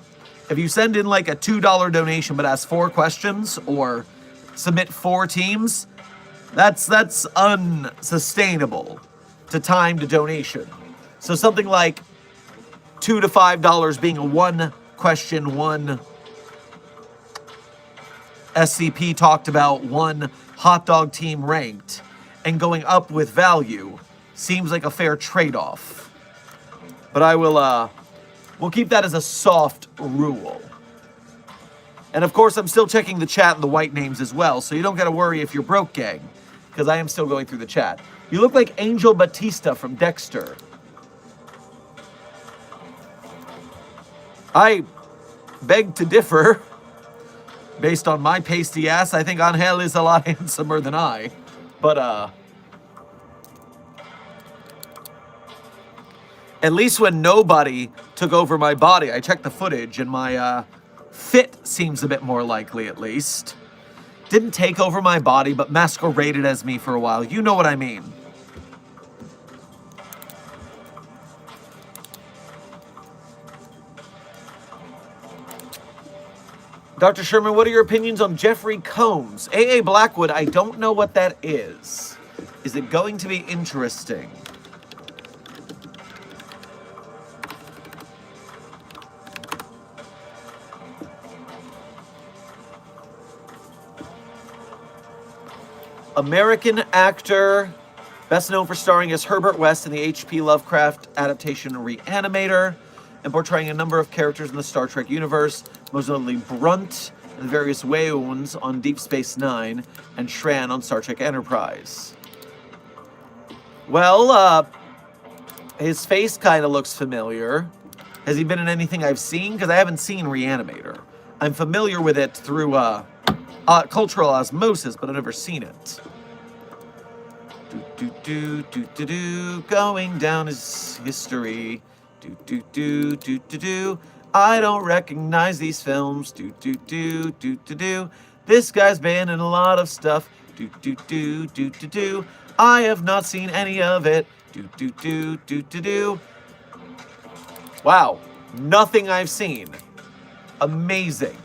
If you send in like a $2 donation but ask 4 questions or submit 4 teams, that's unsustainable to time to donation. So something like $2 to $5 being a 1 question, 1 SCP talked about, 1 hot dog team ranked, and going up with value seems like a fair trade-off. But I will, we'll keep that as a soft rule. And of course, I'm still checking the chat and the white names as well, so you don't gotta worry if you're broke, gang, because I am still going through the chat. You look like Angel Batista from Dexter. I beg to differ. Based on my pasty ass, I think Angel is a lot handsomer than I. But, at least when nobody took over my body, I checked the footage and my, fit seems a bit more likely, at least. Didn't take over my body, but masqueraded as me for a while. You know what I mean. Dr. Sherman, what are your opinions on Jeffrey Combs? A.A. Blackwood, I don't know what that is. Is it going to be interesting? American actor, best known for starring as Herbert West in the H.P. Lovecraft adaptation Reanimator, and portraying a number of characters in the Star Trek universe, most notably Brunt and various Wayons on Deep Space Nine, and Shran on Star Trek Enterprise. Well, his face kind of looks familiar. Has he been in anything I've seen? Because I haven't seen Reanimator. I'm familiar with it through cultural osmosis, but I've never seen it. Going down is history. I don't recognize these films. This guy's been in a lot of stuff. I have not seen any of it. Wow, nothing I've seen. Amazing.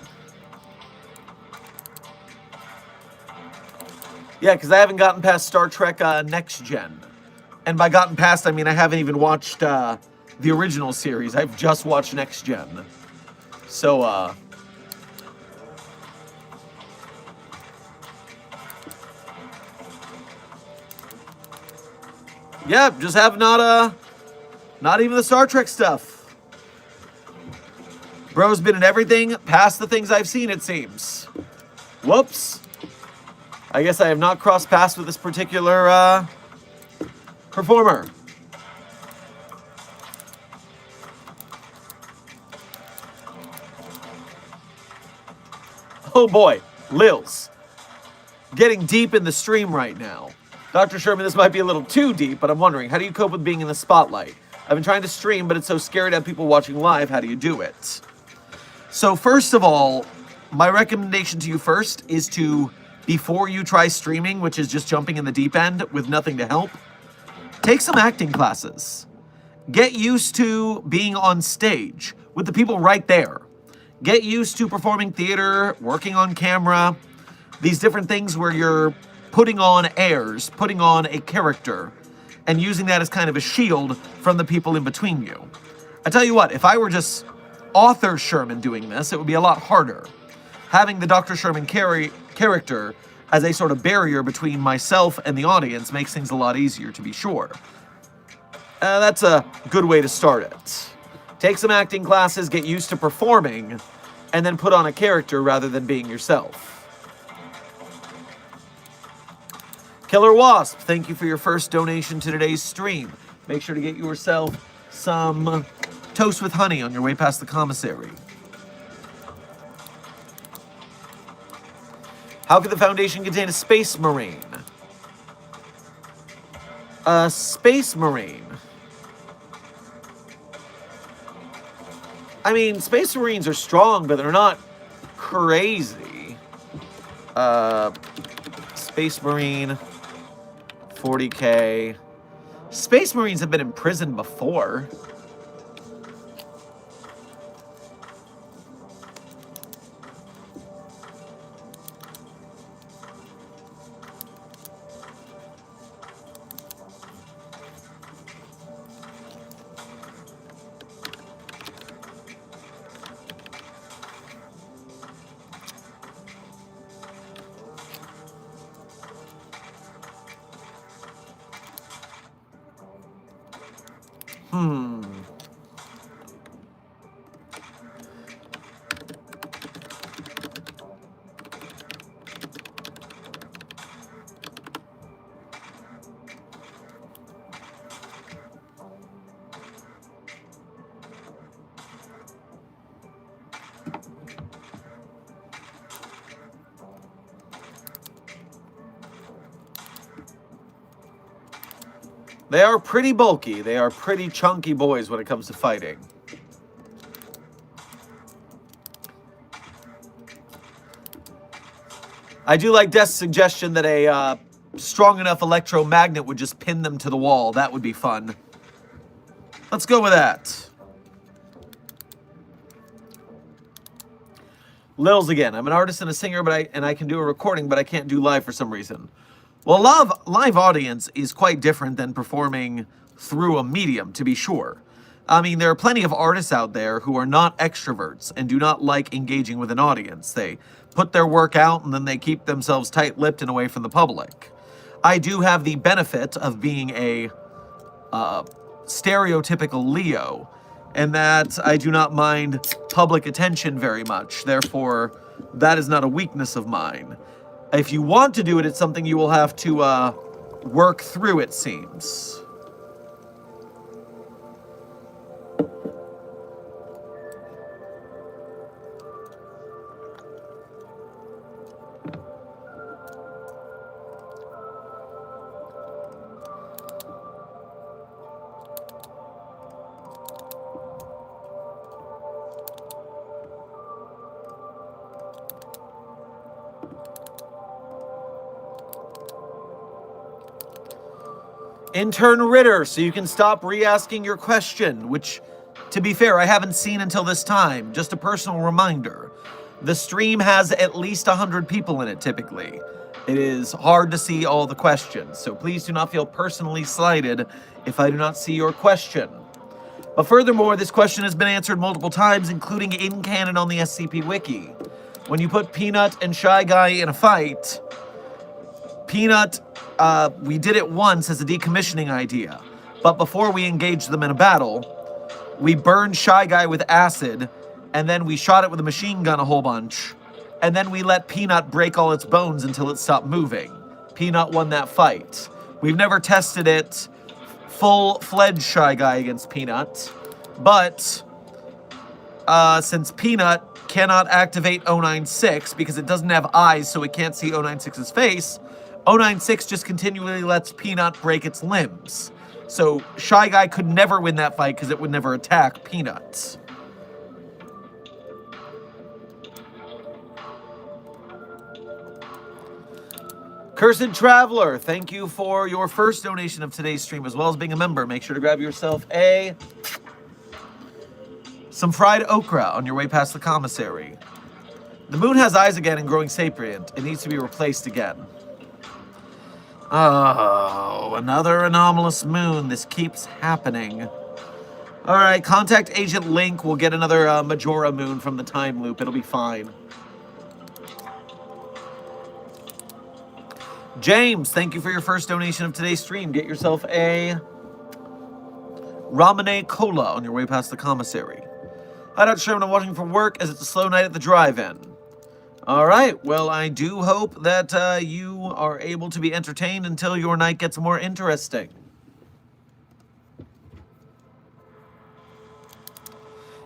Yeah, because I haven't gotten past Star Trek Next Gen. And by gotten past, I mean I haven't even watched the original series. I've just watched Next Gen. So, yeah, just have not even the Star Trek stuff. Bro's been in everything past the things I've seen, it seems. Whoops. I guess I have not crossed paths with this particular performer. Oh boy, Lils. Getting deep in the stream right now. Dr. Sherman, this might be a little too deep, but I'm wondering, how do you cope with being in the spotlight? I've been trying to stream, but it's so scary to have people watching live. How do you do it? So first of all, my recommendation to you first is to, before you try streaming, which is just jumping in the deep end with nothing to help, take some acting classes. Get used to being on stage with the people right there. Get used to performing theater, working on camera, these different things where you're putting on airs, putting on a character, and using that as kind of a shield from the people in between you. I tell you what, if I were just author Sherman doing this, it would be a lot harder. Having the Dr. Sherman character as a sort of barrier between myself and the audience makes things a lot easier, to be sure. That's a good way to start it. Take some acting classes, get used to performing, and then put on a character rather than being yourself. Killer Wasp, thank you for your first donation to today's stream. Make sure to get yourself some toast with honey on your way past the commissary. How could the Foundation contain a Space Marine? A Space Marine? I mean, Space Marines are strong, but they're not crazy. Space Marine, 40K. Space Marines have been in prison before. They are pretty bulky. They are pretty chunky boys when it comes to fighting. I do like Death's suggestion that a strong enough electromagnet would just pin them to the wall. That would be fun. Let's go with that. Lils again. I'm an artist and a singer, and I can do a recording, but I can't do live for some reason. Well, live audience is quite different than performing through a medium, to be sure. I mean, there are plenty of artists out there who are not extroverts and do not like engaging with an audience. They put their work out and then they keep themselves tight-lipped and away from the public. I do have the benefit of being a stereotypical Leo, and that I do not mind public attention very much. Therefore, that is not a weakness of mine. If you want to do it, it's something you will have to work through, it seems. Intern Ritter, so you can stop re-asking your question, which, to be fair, I haven't seen until this time. Just a personal reminder. The stream has at least 100 people in it, typically. It is hard to see all the questions, so please do not feel personally slighted if I do not see your question. But furthermore, this question has been answered multiple times, including in canon on the SCP Wiki. When you put Peanut and Shy Guy in a fight, Peanut, we did it once as a decommissioning idea, but before we engaged them in a battle, we burned Shy Guy with acid, and then we shot it with a machine gun a whole bunch, and then we let Peanut break all its bones until it stopped moving. Peanut won that fight. We've never tested it full-fledged Shy Guy against Peanut, but since Peanut cannot activate 096 because it doesn't have eyes, so it can't see 096's face, 096 just continually lets Peanut break its limbs. So Shy Guy could never win that fight because it would never attack Peanut. Cursed Traveler, thank you for your first donation of today's stream, as well as being a member. Make sure to grab yourself some fried okra on your way past the commissary. The moon has eyes again and growing sapient. It needs to be replaced again. Oh, another anomalous moon. This keeps happening. All right, contact Agent Link. We'll get another Majora moon from the time loop. It'll be fine. James, thank you for your first donation of today's stream. Get yourself a Ramune Cola on your way past the commissary. Hi, Dr. Sherman. I'm watching from work as it's a slow night at the drive-in. All right, well, I do hope that you are able to be entertained until your night gets more interesting.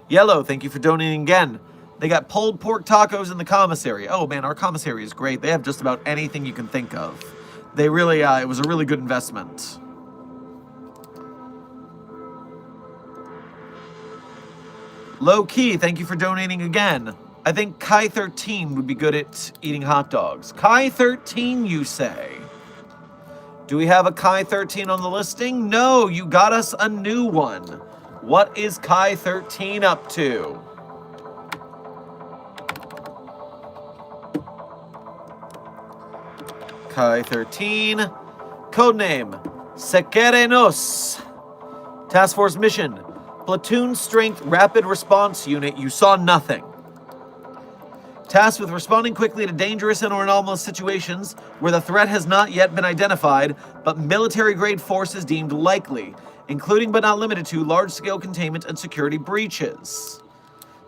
Yellow, thank you for donating again. They got pulled pork tacos in the commissary. Oh, man, our commissary is great. They have just about anything you can think of. They really, it was a really good investment. Low Key, thank you for donating again. I think Kai 13 would be good at eating hot dogs. Kai 13, you say? Do we have a Kai 13 on the listing? No, you got us a new one. What is Kai 13 up to? Kai 13, codename Sekerenos. Task Force mission, platoon strength rapid response unit. You saw nothing. Tasked with responding quickly to dangerous and or anomalous situations where the threat has not yet been identified, but military-grade force is deemed likely, including but not limited to large-scale containment and security breaches.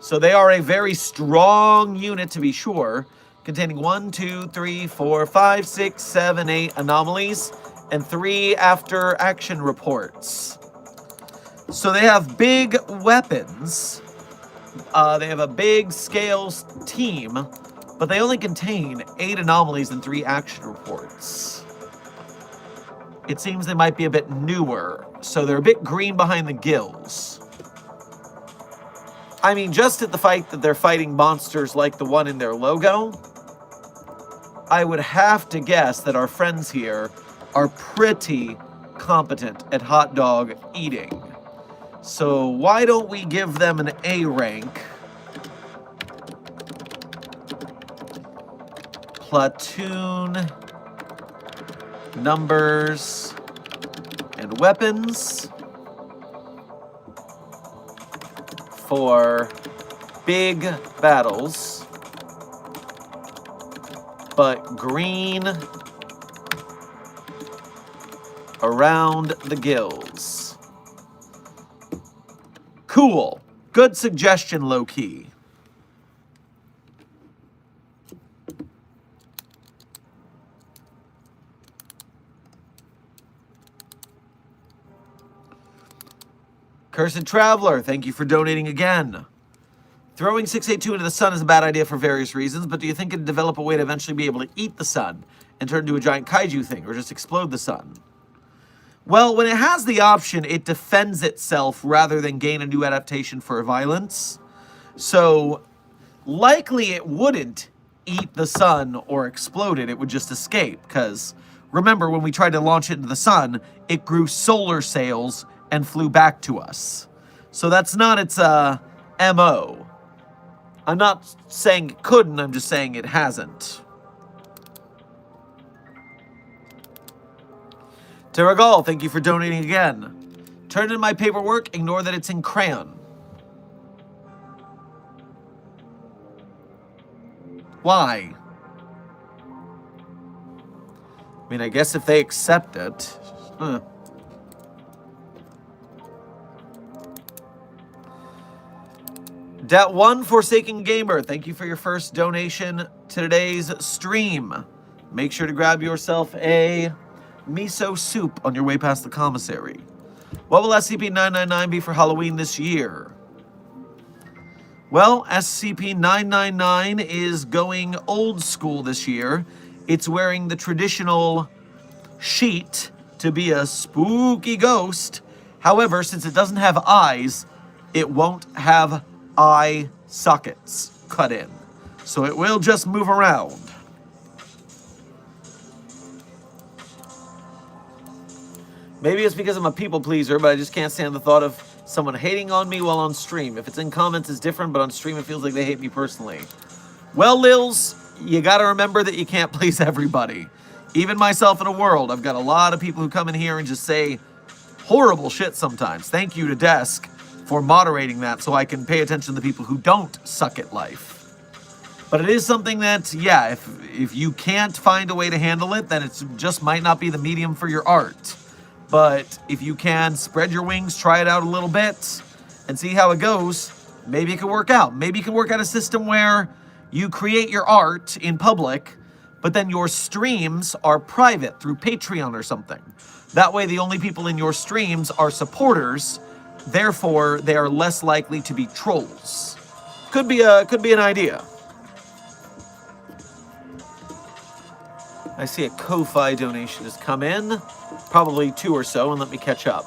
So they are a very strong unit, to be sure, containing 1, 2, 3, 4, 5, 6, 7, 8 anomalies and 3 after-action reports. So they have big weapons. They have a big scale team, but they only contain 8 anomalies and 3 action reports. it seems they might be a bit newer. So they're a bit green behind the gills. I mean, just at the fact that they're fighting monsters like the one in their logo, I would have to guess that our friends here are pretty competent at hot dog eating. So why don't we give them an A rank? Platoon, numbers, and weapons for big battles, but green around the gills. Cool. Good suggestion, low-key. Cursed Traveler, thank you for donating again. Throwing 682 into the sun is a bad idea for various reasons, but do you think it'd develop a way to eventually be able to eat the sun and turn into a giant kaiju thing, or just explode the sun? Well, when it has the option, it defends itself rather than gain a new adaptation for violence. So, likely it wouldn't eat the sun or explode it, it would just escape, because remember, when we tried to launch it into the sun, it grew solar sails and flew back to us. So that's not its MO. I'm not saying it couldn't, I'm just saying it hasn't. Terragal, thank you for donating again. Turn in my paperwork, ignore that it's in crayon. Why? I mean, I guess if they accept it. Huh. Dat one Forsaken Gamer, thank you for your first donation to today's stream. Make sure to grab yourself a miso soup on your way past the commissary. What will SCP-999 be for Halloween this year? Well, SCP-999 is going old school this year. It's wearing the traditional sheet to be a spooky ghost. However, since it doesn't have eyes, it won't have eye sockets cut in. So it will just move around. Maybe it's because I'm a people pleaser, but I just can't stand the thought of someone hating on me while on stream. If it's in comments, it's different, but on stream, it feels like they hate me personally. Well, Lils, you gotta remember that you can't please everybody. Even myself in a world, I've got a lot of people who come in here and just say horrible shit sometimes. Thank you to Desk for moderating that so I can pay attention to the people who don't suck at life. But it is something that, yeah, if you can't find a way to handle it, then it just might not be the medium for your art. But if you can spread your wings, try it out a little bit, and see how it goes, maybe it can work out. Maybe you can work out a system where you create your art in public, but then your streams are private through Patreon or something. That way the only people in your streams are supporters, therefore they are less likely to be trolls. Could be an idea. I see a Ko-Fi donation has come in. Probably 2 or so, and let me catch up.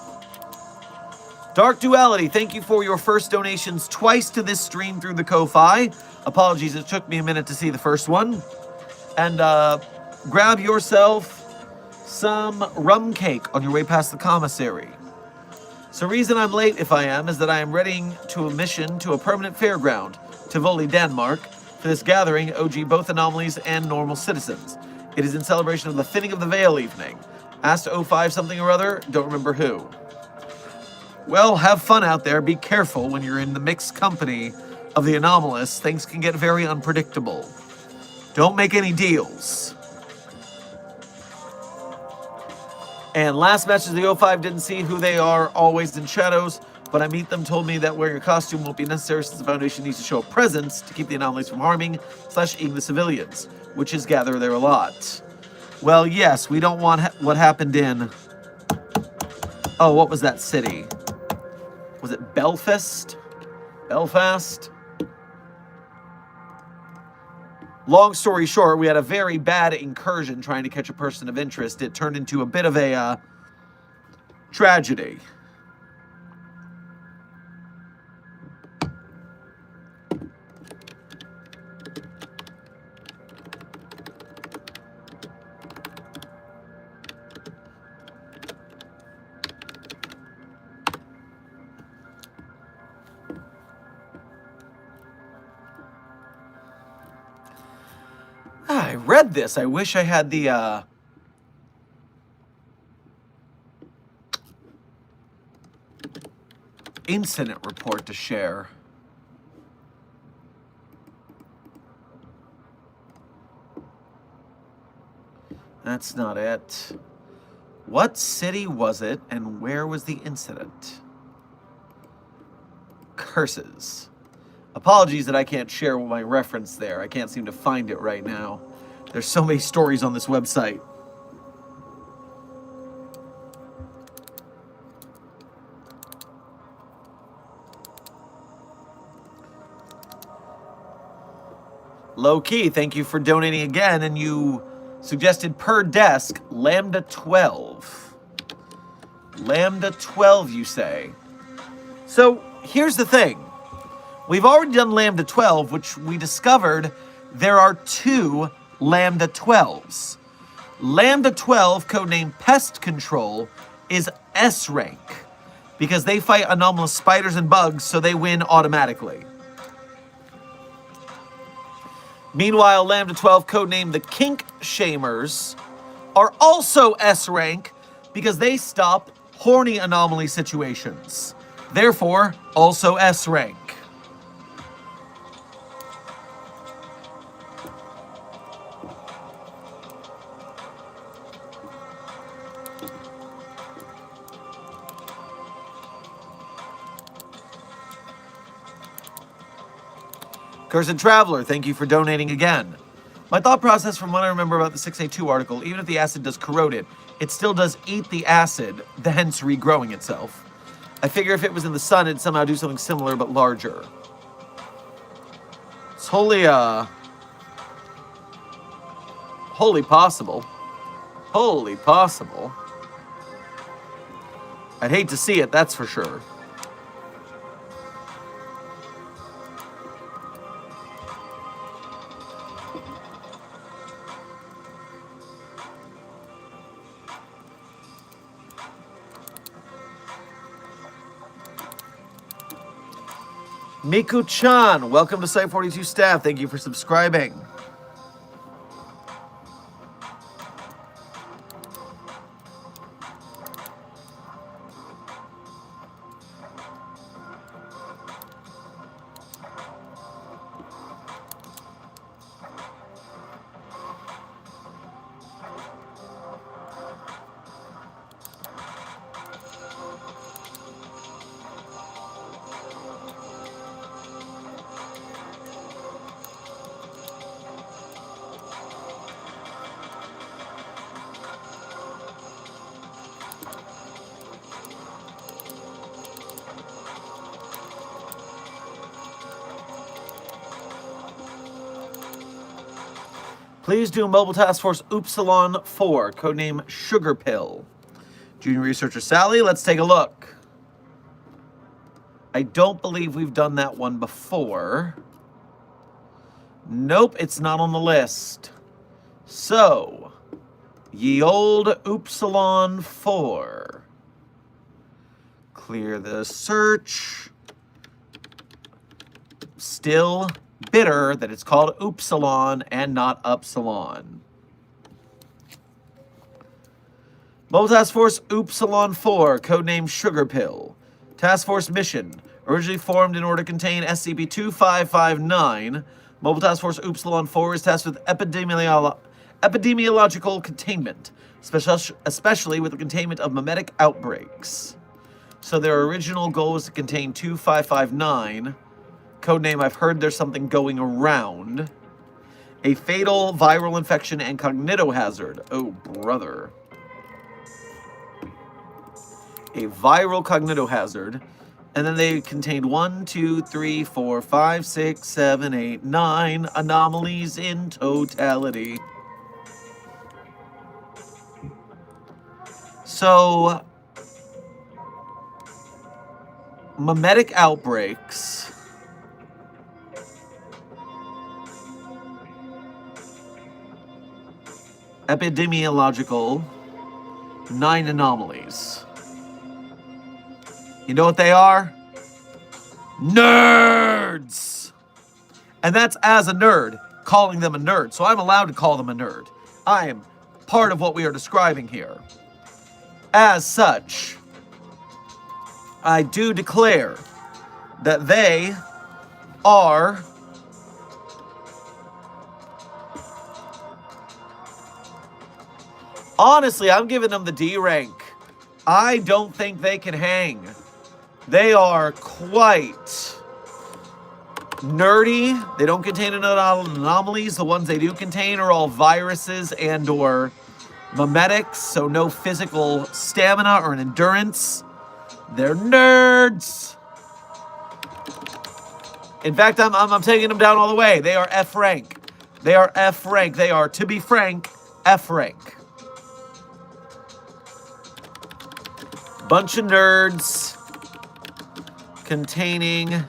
Dark Duality, thank you for your first donations twice to this stream through the Ko-Fi. Apologies, it took me a minute to see the first one. And grab yourself some rum cake on your way past the commissary. So reason I'm late, if I am, is that I am readying to a mission to a permanent fairground, Tivoli, Denmark, for this gathering, OG both anomalies and normal citizens. It is in celebration of the Thinning of the Veil evening. Asked to 05 something or other, don't remember who. Well, have fun out there. Be careful when you're in the mixed company of the anomalous. Things can get very unpredictable. Don't make any deals. And last message, the 05 didn't see who they are, always in shadows, but I meet them, told me that wearing a costume won't be necessary since the Foundation needs to show a presence to keep the anomalies from harming / eating the civilians, which is gather there a lot. Well, yes, we don't want what happened in... Oh, what was that city? Was it Belfast? Belfast? Long story short, we had a very bad incursion trying to catch a person of interest. It turned into a bit of a Tragedy. I read this. I wish I had the incident report to share. That's not it. What city was it and where was the incident? Curses. Apologies that I can't share my reference there. I can't seem to find it right now. There's so many stories on this website. Low Key, thank you for donating again, and you suggested per desk Lambda 12. Lambda 12, you say. So here's the thing. We've already done Lambda 12, which we discovered there are 2 Lambda 12s. Lambda 12, codenamed Pest Control, is S rank because they fight anomalous spiders and bugs, so they win automatically. Meanwhile, Lambda 12, codenamed the Kink Shamers, are also S rank because they stop horny anomaly situations. Therefore, also S rank. Cursed Traveler, thank you for donating again. My thought process from what I remember about the 6A2 article, even if the acid does corrode it, it still does eat the acid, hence regrowing itself. I figure if it was in the sun, it'd somehow do something similar but larger. It's wholly possible. Wholly possible. I'd hate to see it, that's for sure. Miku-chan, welcome to Site 42 staff. Thank you for subscribing. Please do Mobile Task Force Upsilon 4, codename Sugar Pill. Junior Researcher Sally, let's take a look. I don't believe we've done that one before. Nope, it's not on the list. So, ye old Upsilon 4. Clear the search. Still bitter that it's called Upsilon and not Upsilon. Mobile Task Force Upsilon 4, codename Sugar Pill. Task Force mission. Originally formed in order to contain SCP-2559, Mobile Task Force Upsilon 4 is tasked with epidemiological containment, especially with the containment of memetic outbreaks. So their original goal was to contain 2559, codename I've heard there's something going around, a fatal viral infection and cognitohazard. Oh, brother. A viral cognitohazard. And then they contained 1, 2, 3, 4, 5, 6, 7, 8, 9 anomalies in totality. So, Mimetic outbreaks. Epidemiological 9 anomalies. You know what they are? Nerds! And that's as a nerd, calling them a nerd. So I'm allowed to call them a nerd. I am part of what we are describing here. As such, I do declare that they are honestly, I'm giving them the D rank. I don't think they can hang. They are quite nerdy. They don't contain anomalies. The ones they do contain are all viruses and or mimetics, so no physical stamina or an endurance. They're nerds. In fact, I'm taking them down all the way. They are F rank. They are F rank. They are, to be frank, F rank. Bunch of nerds containing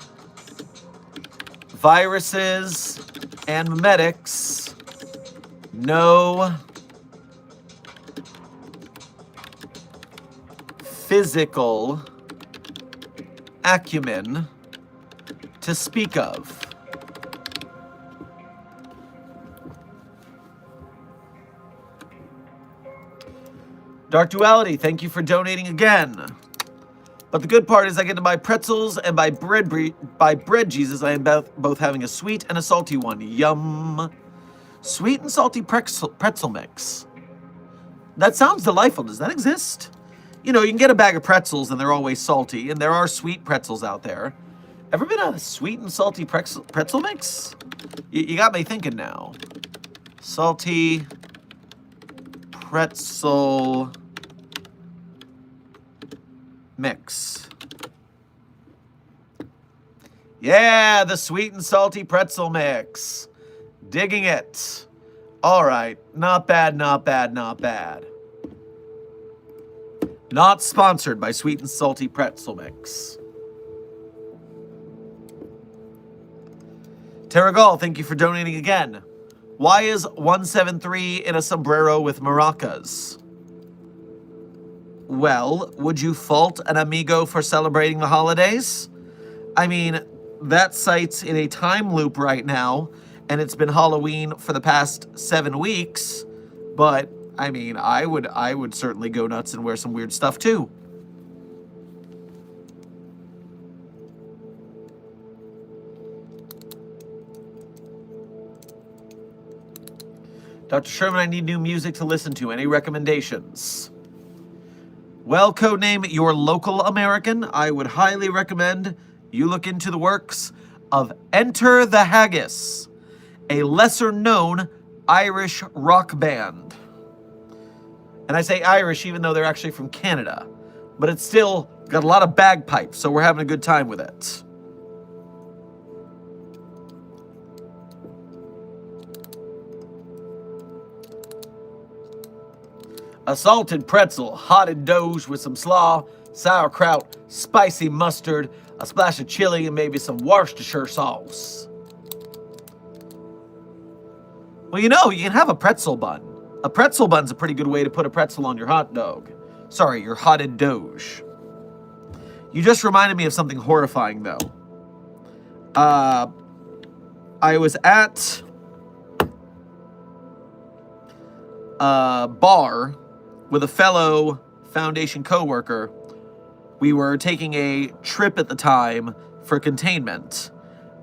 viruses and mimetics. No physical acumen to speak of. Dark Duality, thank you for donating again. But the good part is I get to buy pretzels, and by bread Jesus, I am both having a sweet and a salty one. Yum. Sweet and salty pretzel mix. That sounds delightful. Does that exist? You know, you can get a bag of pretzels and they're always salty, and there are sweet pretzels out there. Ever been a sweet and salty pretzel mix? You got me thinking now. Salty pretzel mix. Yeah, the sweet and salty pretzel mix. Digging it. All right. Not bad, not bad, not bad. Not sponsored by Sweet and Salty Pretzel Mix. Terragal, thank you for donating again. Why is 173 in a sombrero with maracas? Well, would you fault an amigo for celebrating the holidays? I mean, that site's in a time loop right now, and it's been Halloween for the past 7 weeks, but I mean, I would certainly go nuts and wear some weird stuff too. Dr. Sherman, I need new music to listen to. Any recommendations? Well, codename Your Local American, I would highly recommend you look into the works of Enter the Haggis, a lesser-known Irish rock band. And I say Irish even though they're actually from Canada. But it's still got a lot of bagpipes, so we're having a good time with it. A salted pretzel, hot and doge with some slaw, sauerkraut, spicy mustard, a splash of chili, and maybe some Worcestershire sauce. Well, you know, you can have a pretzel bun. A pretzel bun's a pretty good way to put a pretzel on your hot dog. Sorry, your hot and doge. You just reminded me of something horrifying, though. I was at a bar with a fellow Foundation coworker. We were taking a trip at the time for containment,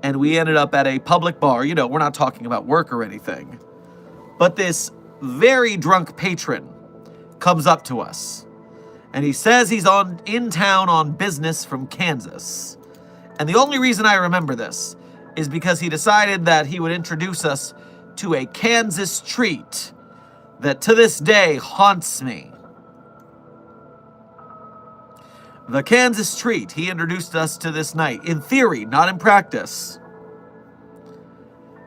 and we ended up at a public bar. You know, we're not talking about work or anything. But this very drunk patron comes up to us, and he says he's in town on business from Kansas. And the only reason I remember this is because he decided that he would introduce us to a Kansas treat that to this day haunts me. The Kansas treat he introduced us to this night, in theory, not in practice,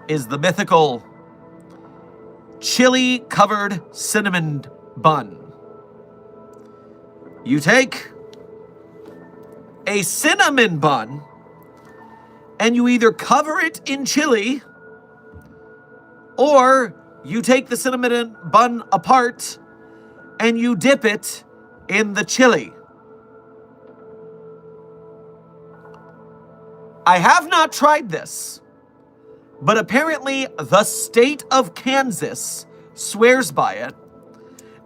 is the mythical chili-covered cinnamon bun. You take a cinnamon bun, and you either cover it in chili, or you take the cinnamon bun apart and you dip it in the chili. I have not tried this, but apparently the state of Kansas swears by it.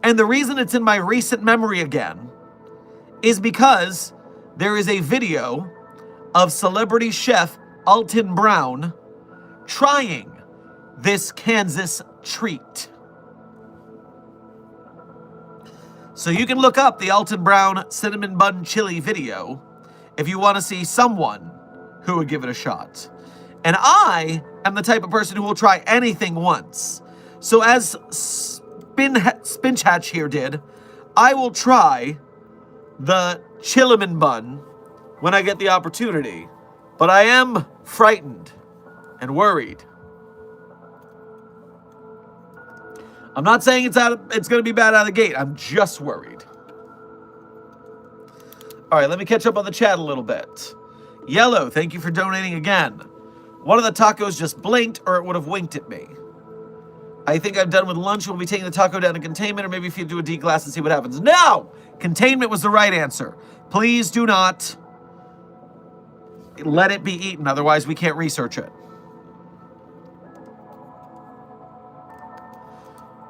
And the reason it's in my recent memory again is because there is a video of celebrity chef Alton Brown trying this Kansas treat. So you can look up the Alton Brown cinnamon bun chili video if you want to see someone who would give it a shot. And I am the type of person who will try anything once. So as Spinch Hatch here did, I will try the Chiliman bun when I get the opportunity. But I am frightened and worried. I'm not saying it's going to be bad out of the gate. I'm just worried. All right, let me catch up on the chat a little bit. Yellow, thank you for donating again. One of the tacos just blinked, or it would have winked at me. I think I'm done with lunch. We'll be taking the taco down to containment, or maybe if you do a D-glass and see what happens. No! Containment was the right answer. Please do not let it be eaten. Otherwise, we can't research it.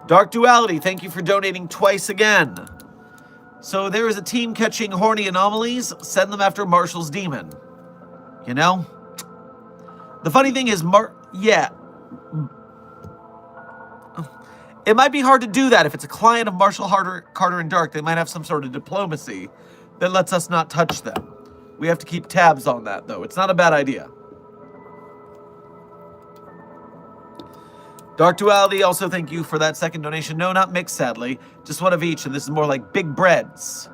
Dark Duality, thank you for donating twice again. So there is a team catching horny anomalies. Send them after Marshall's demon. You know? The funny thing is, yeah. It might be hard to do that. If it's a client of Marshall, Carter, and Dark, they might have some sort of diplomacy that lets us not touch them. We have to keep tabs on that, though. It's not a bad idea. Dark Duality, also thank you for that second donation. No, not mixed, sadly. Just one of each, and this is more like big breads.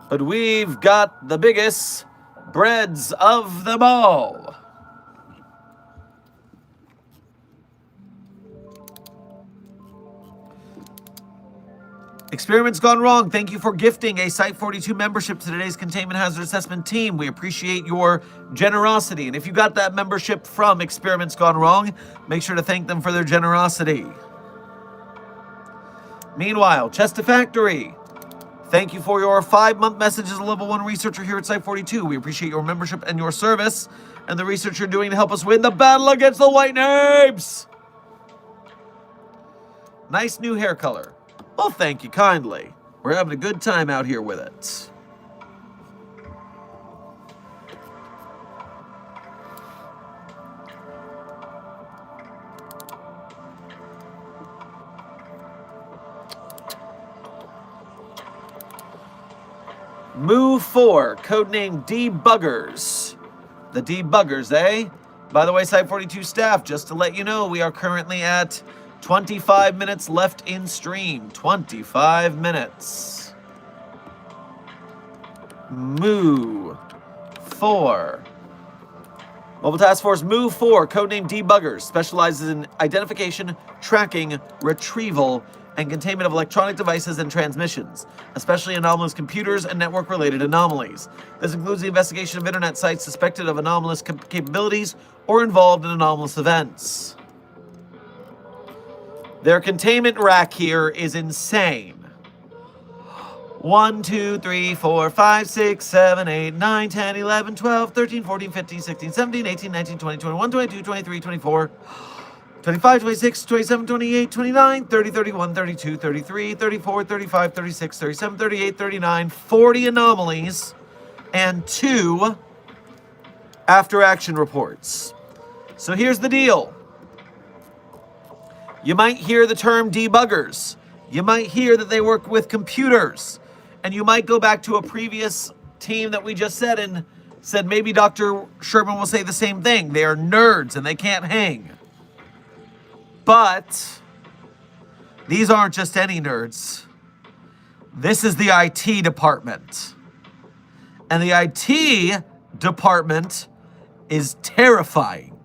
But we've got the biggest breads of them all. Experiments Gone Wrong, thank you for gifting a Site 42 membership to today's Containment Hazard Assessment team. We appreciate your generosity. And if you got that membership from Experiments Gone Wrong, make sure to thank them for their generosity. Meanwhile, Chester Factory, thank you for your 5-month message as a level 1 researcher here at Site 42. We appreciate your membership and your service and the research you're doing to help us win the battle against the White Napes. Nice new hair color. Well, thank you kindly. We're having a good time out here with it. Move 4, codename Debuggers. The Debuggers, eh? By the way, Site 42 staff, just to let you know, we are currently at 25 minutes left in stream. 25 minutes. Move 4. Mobile Task Force Move 4, codename Debuggers, specializes in identification, tracking, retrieval, and containment of electronic devices and transmissions, especially anomalous computers and network-related anomalies. This includes the investigation of internet sites suspected of anomalous capabilities or involved in anomalous events. Their containment rack here is insane. 1, 2, 3, 4, 5, 6, 7, 8, 9, 10, 11, 12, 13, 14, 15, 16, 17, 18, 19, 20, 21, 22, 23, 24, 25, 26, 27, 28, 29, 30, 31, 32, 33, 34, 35, 36, 37, 38, 39, 40 anomalies, and 2 after-action reports. So here's the deal. You might hear the term debuggers. You might hear that they work with computers. And you might go back to a previous team that we just said and said maybe Dr. Sherman will say the same thing. They are nerds and they can't hang. But these aren't just any nerds. This is the IT department. And the IT department is terrifying.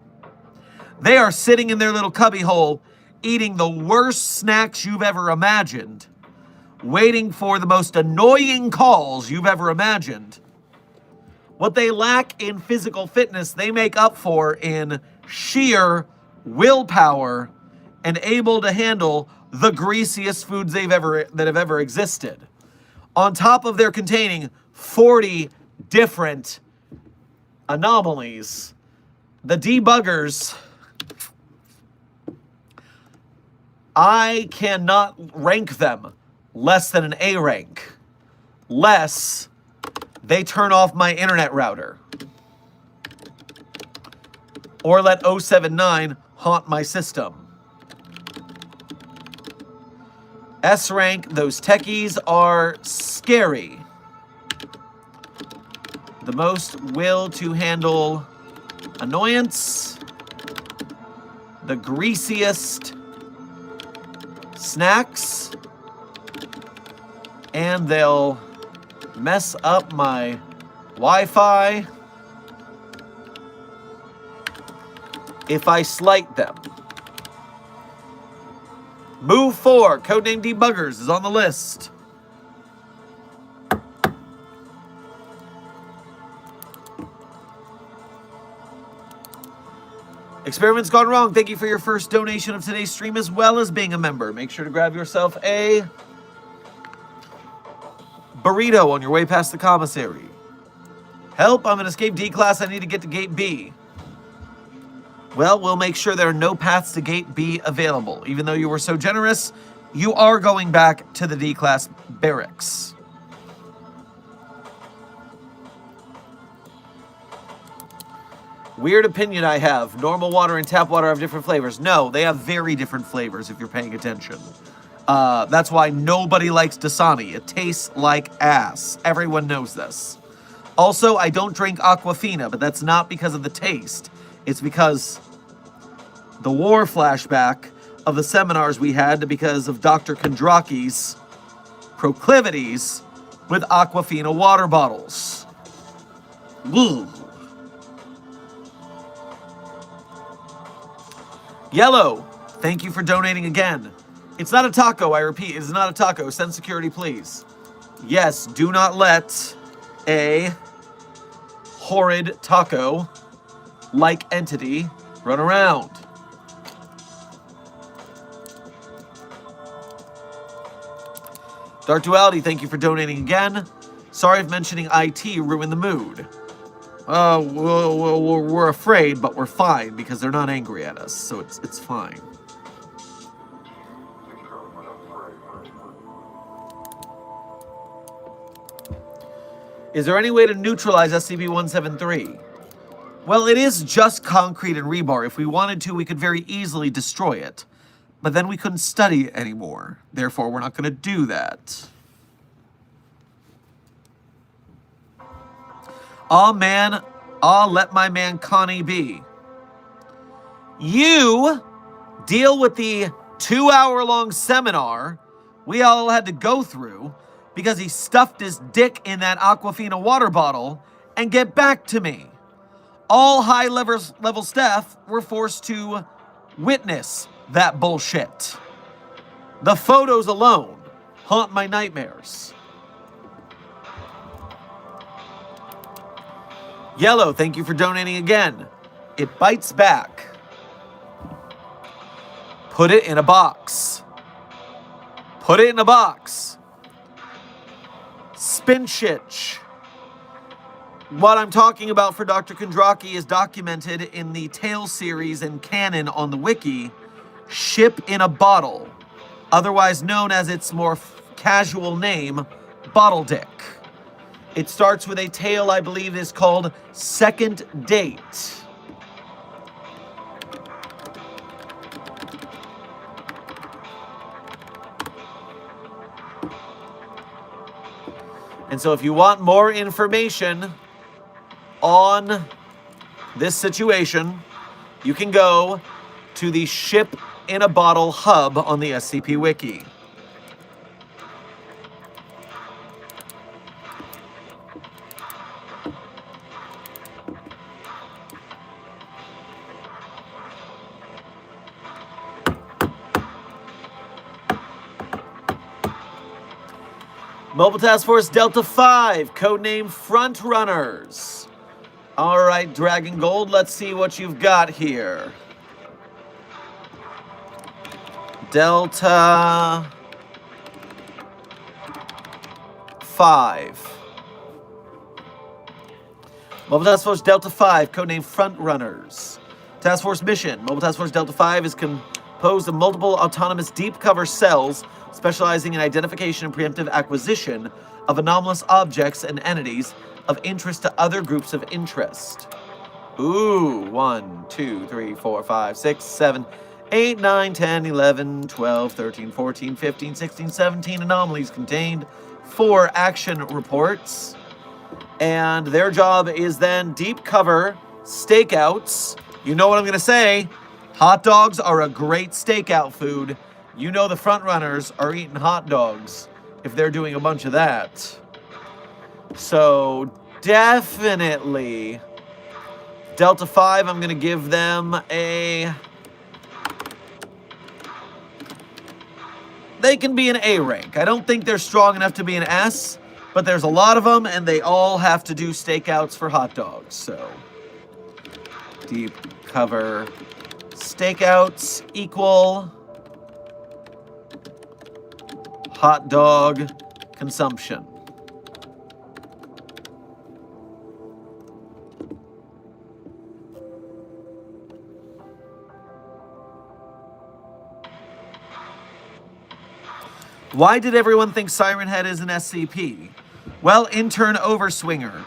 They are sitting in their little cubbyhole eating the worst snacks you've ever imagined, waiting for the most annoying calls you've ever imagined, What they lack in physical fitness, they make up for in sheer willpower and able to handle the greasiest foods that have ever existed. On top of their containing 40 different anomalies, the debuggers, I cannot rank them less than an A rank, less they turn off my internet router or let 079 haunt my system. S rank, those techies are scary. The most will to handle annoyance, the greasiest snacks, and they'll mess up my Wi-Fi if I slight them. Move 4, codename Debuggers, is on the list. Experiment's gone wrong. Thank you for your first donation of today's stream as well as being a member. Make sure to grab yourself a burrito on your way past the commissary. Help, I'm an escape D class. I need to get to gate B. Well, we'll make sure there are no paths to gate B available. Even though you were so generous, you are going back to the D class barracks. Weird opinion I have. Normal water and tap water have different flavors. No, they have very different flavors if you're paying attention. That's why nobody likes Dasani. It tastes like ass. Everyone knows this. Also, I don't drink Aquafina, but that's not because of the taste. It's because the war flashback of the seminars we had because of Dr. Kondraki's proclivities with Aquafina water bottles. Woo. Yellow, thank you for donating again. It's not a taco, I repeat, it is not a taco. Send security, please. Yes, do not let a horrid taco-like entity run around. Dark Duality, thank you for donating again. Sorry if mentioning IT ruined the mood. We're afraid, but we're fine because they're not angry at us, so it's fine. Is there any way to neutralize SCP-173? Well, it is just concrete and rebar. If we wanted to, we could very easily destroy it. But then we couldn't study it anymore. Therefore, we're not going to do that. Aw, man. Aw, let my man Connie be. You deal with the 2-hour-long seminar we all had to go through because he stuffed his dick in that Aquafina water bottle and get back to me. All high-level staff were forced to witness that bullshit. The photos alone haunt my nightmares. Yellow, thank you for donating again. It bites back. Put it in a box. Put it in a box. Spinchich. What I'm talking about for Dr. Kondraki is documented in the Tale series and canon on the wiki, Ship in a Bottle, otherwise known as its more casual name, Bottle Dick. It starts with a tale I believe is called Second Date. And so if you want more information on this situation, you can go to the Ship in a Bottle hub on the SCP Wiki. Mobile Task Force Delta 5, codename Frontrunners. All right, Dragon Gold, let's see what you've got here. Delta 5. Mobile Task Force Delta 5, codename Frontrunners. Task Force mission. Mobile Task Force Delta 5 is composed of multiple autonomous deep cover cells specializing in identification and preemptive acquisition of anomalous objects and entities of interest to other groups of interest. Ooh, 1, 2, 3, 4, 5, 6, 7, 8, 9, 10, 11, 12, 13, 14, 15, 16, 17 anomalies contained, 4 action reports. And their job is then deep cover stakeouts. You know what I'm going to say. Hot dogs are a great stakeout food. You know the front runners are eating hot dogs if they're doing a bunch of that. So definitely Delta 5, I'm going to give them a... They can be an A rank. I don't think they're strong enough to be an S, but there's a lot of them, and they all have to do stakeouts for hot dogs. So deep cover stakeouts equal hot dog consumption. Why did everyone think Siren Head is an SCP? Well, intern overswinger.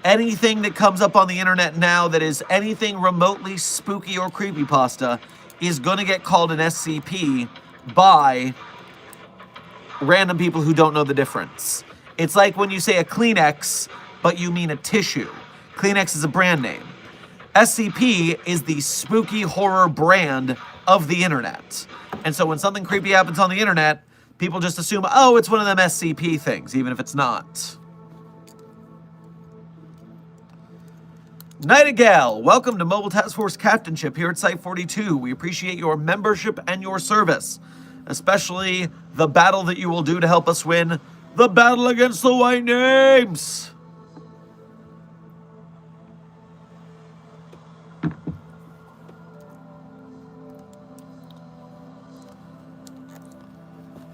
Anything that comes up on the internet now that is anything remotely spooky or creepypasta is going to get called an SCP by random people who don't know the difference. It's like when you say a Kleenex, but you mean a tissue. Kleenex is a brand name. SCP is the spooky horror brand of the internet. And so when something creepy happens on the internet, people just assume, oh, it's one of them SCP things, even if it's not. Nightingale, welcome to Mobile Task Force Captainship here at Site 42. We appreciate your membership and your service, especially the battle that you will do to help us win the battle against the White Names.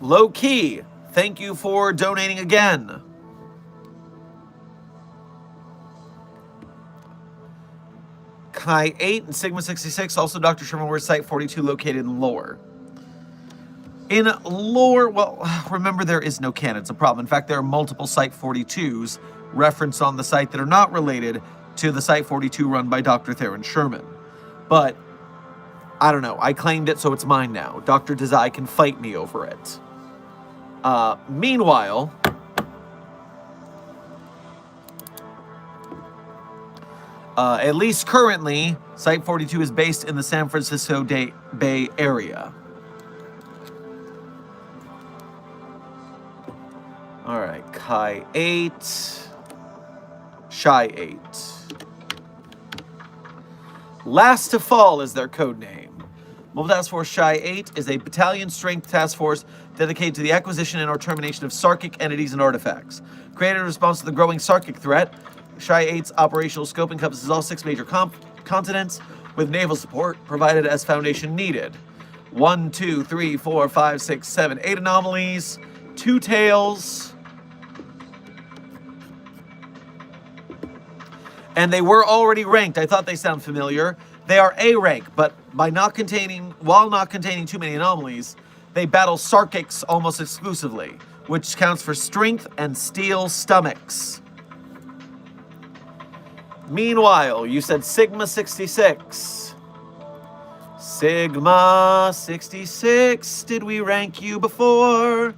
Low Key, thank you for donating again. Kai 8 and Sigma 66, also Dr. Sherman, we're Site 42 located in lore. In lore, well, remember there is no canon, it's a problem. In fact, there are multiple Site 42s referenced on the site that are not related to the Site 42 run by Dr. Theron Sherman. But, I don't know, I claimed it, so it's mine now. Dr. Desai can fight me over it. Meanwhile, at least currently, Site 42 is based in the San Francisco Bay Area. All right, Kai 8, Shy 8. Last to Fall is their code name. Mobile Task Force Shy 8 is a battalion-strength task force dedicated to the acquisition and or termination of Sarkic entities and artifacts. Created in response to the growing Sarkic threat, Shy 8's operational scope encompasses all 6 major continents, with naval support provided as foundation needed. 1, 2, 3, 4, 5, 6, 7, 8 anomalies, 2 tails. And they were already ranked. I thought they sound familiar. They are A rank, but while not containing too many anomalies, they battle Sarkics almost exclusively, which counts for strength and steel stomachs. Meanwhile, you said Sigma 66. Sigma 66, did we rank you before?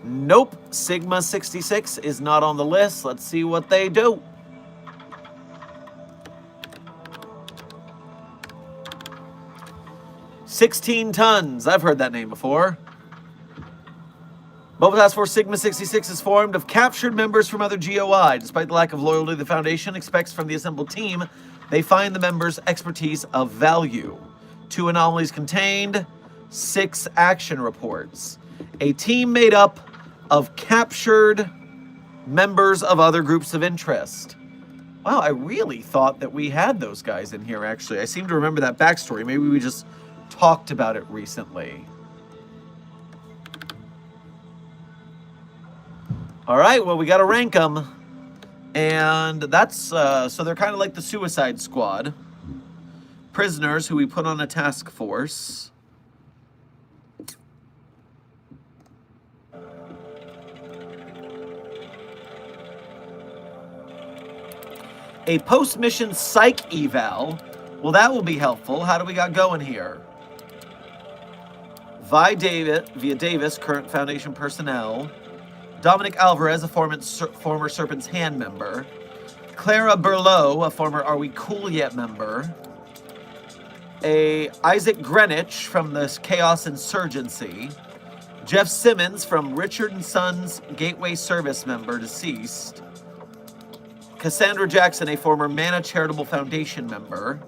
Nope, Sigma 66 is not on the list. Let's see what they do. $16 tons. I've heard that name before. Mobile Task Force Sigma 66 is formed of captured members from other GOI. Despite the lack of loyalty the Foundation expects from the assembled team, they find the members' expertise of value. 2 anomalies contained, 6 action reports. A team made up of captured members of other groups of interest. Wow, I really thought that we had those guys in here, actually. I seem to remember that backstory. Maybe we just talked about it recently. All right, well, we got to rank them. And that's, so they're kind of like the Suicide Squad. Prisoners who we put on a task force. A post-mission psych eval. Well, that will be helpful. How do we got going here? Via Davis, current Foundation personnel. Dominic Alvarez, a former Serpent's Hand member. Clara Berlot, a former Are We Cool Yet member. A Isaac Greenwich from the Chaos Insurgency. Jeff Simmons from Richard & Sons Gateway Service member, deceased. Cassandra Jackson, a former Mana Charitable Foundation member.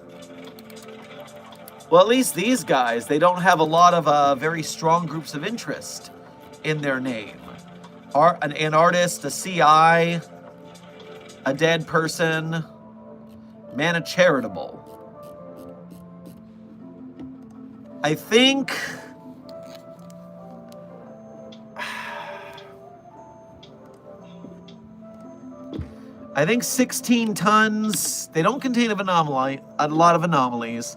Well, at least these guys, they don't have a lot of very strong groups of interest in their name. An artist, a CI, a dead person, Mana Charitable. I think... I think 16 tons, they don't contain a lot of anomalies.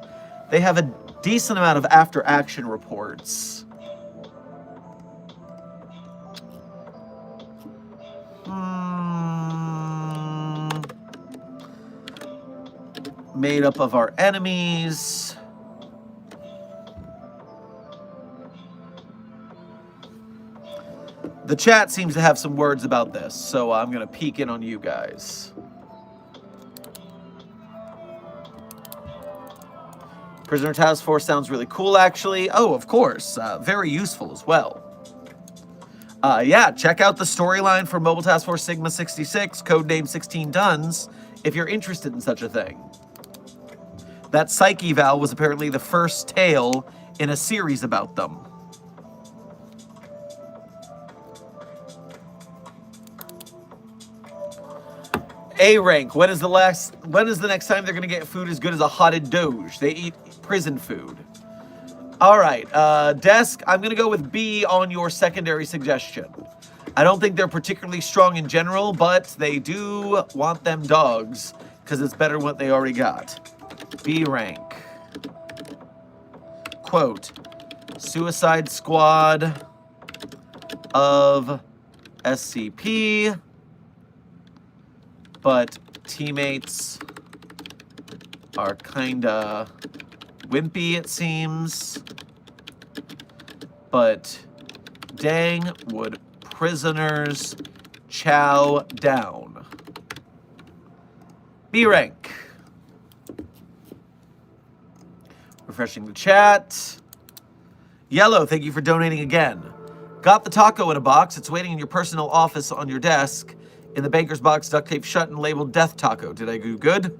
They have a decent amount of after-action reports. Made up of our enemies. The chat seems to have some words about this, so I'm going to peek in on you guys. Prisoner Task Force sounds really cool, actually. Oh, of course. Very useful as well. Yeah, check out the storyline for Mobile Task Force Sigma 66, codename 16 Tons, if you're interested in such a thing. That psych eval was apparently the first tale in a series about them. A rank. When is the next time they're gonna get food as good as a hotted doge? They eat prison food. All right, desk. I'm gonna go with B on your secondary suggestion. I don't think they're particularly strong in general, but they do want them dogs because it's better what they already got. B rank. Quote: Suicide Squad of SCP. But teammates are kinda wimpy, it seems. But dang, would prisoners chow down. B rank. Refreshing the chat. Yellow, thank you for donating again. Got the taco in a box. It's waiting in your personal office on your desk. In the banker's box, duct tape shut and labeled Death Taco. Did I do good?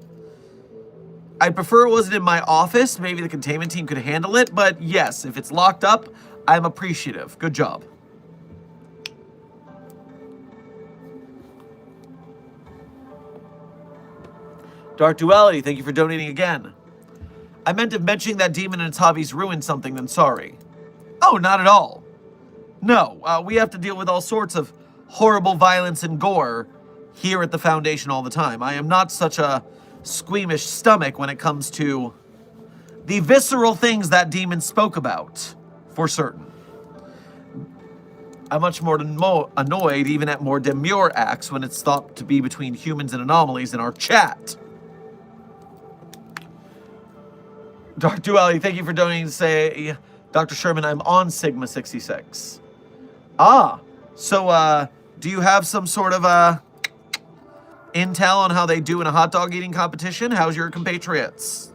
I'd prefer it wasn't in my office. Maybe the containment team could handle it. But yes, if it's locked up, I'm appreciative. Good job. Dark Duality, thank you for donating again. I meant if mentioning that demon and its hobbies ruined something, then sorry. Oh, not at all. No, we have to deal with all sorts of horrible violence and gore here at the Foundation all the time. I am not such a squeamish stomach when it comes to the visceral things that demon spoke about, for certain. I'm much more annoyed even at more demure acts when it's thought to be between humans and anomalies in our chat. Dark Duality, thank you for donating to say, Dr. Sherman, I'm on Sigma 66. Ah, so, do you have some sort of intel on how they do in a hot dog eating competition? How's your compatriots?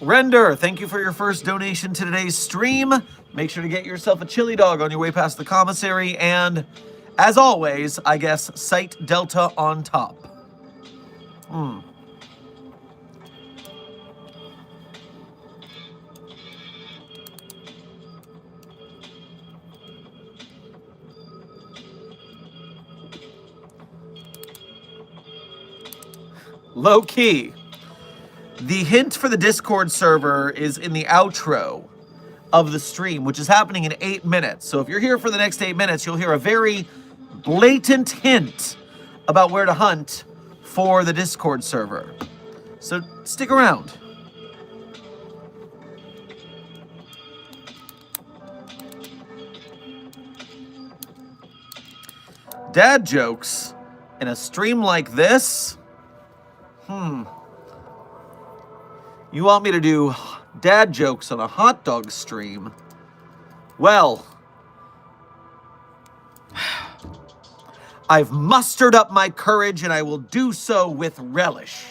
Render, thank you for your first donation to today's stream. Make sure to get yourself a chili dog on your way past the commissary. And, as always, I guess, Site Delta on top. Low key. The hint for the Discord server is in the outro of the stream, which is happening in 8 minutes. So if you're here for the next 8 minutes, you'll hear a very blatant hint about where to hunt for the Discord server. So stick around. Dad jokes in a stream like this? You want me to do dad jokes on a hot dog stream? Well, I've mustered up my courage and I will do so with relish.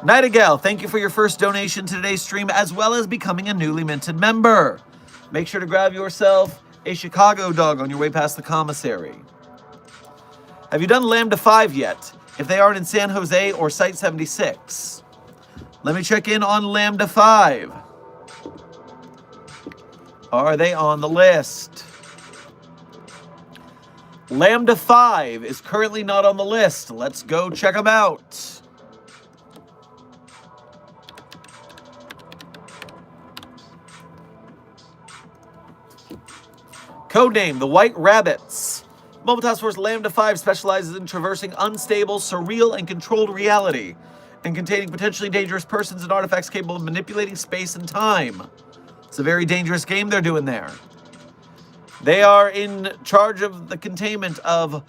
Nightingale, thank you for your first donation to today's stream, as well as becoming a newly minted member. Make sure to grab yourself a Chicago dog on your way past the commissary. Have you done Lambda 5 yet? If they aren't in San Jose or Site 76. Let me check in on Lambda 5. Are they on the list? Lambda 5 is currently not on the list. Let's go check them out. Codename, the White Rabbits. Mobile Task Force Lambda 5 specializes in traversing unstable, surreal, and controlled reality, and containing potentially dangerous persons and artifacts capable of manipulating space and time. It's a very dangerous game they're doing there. They are in charge of the containment of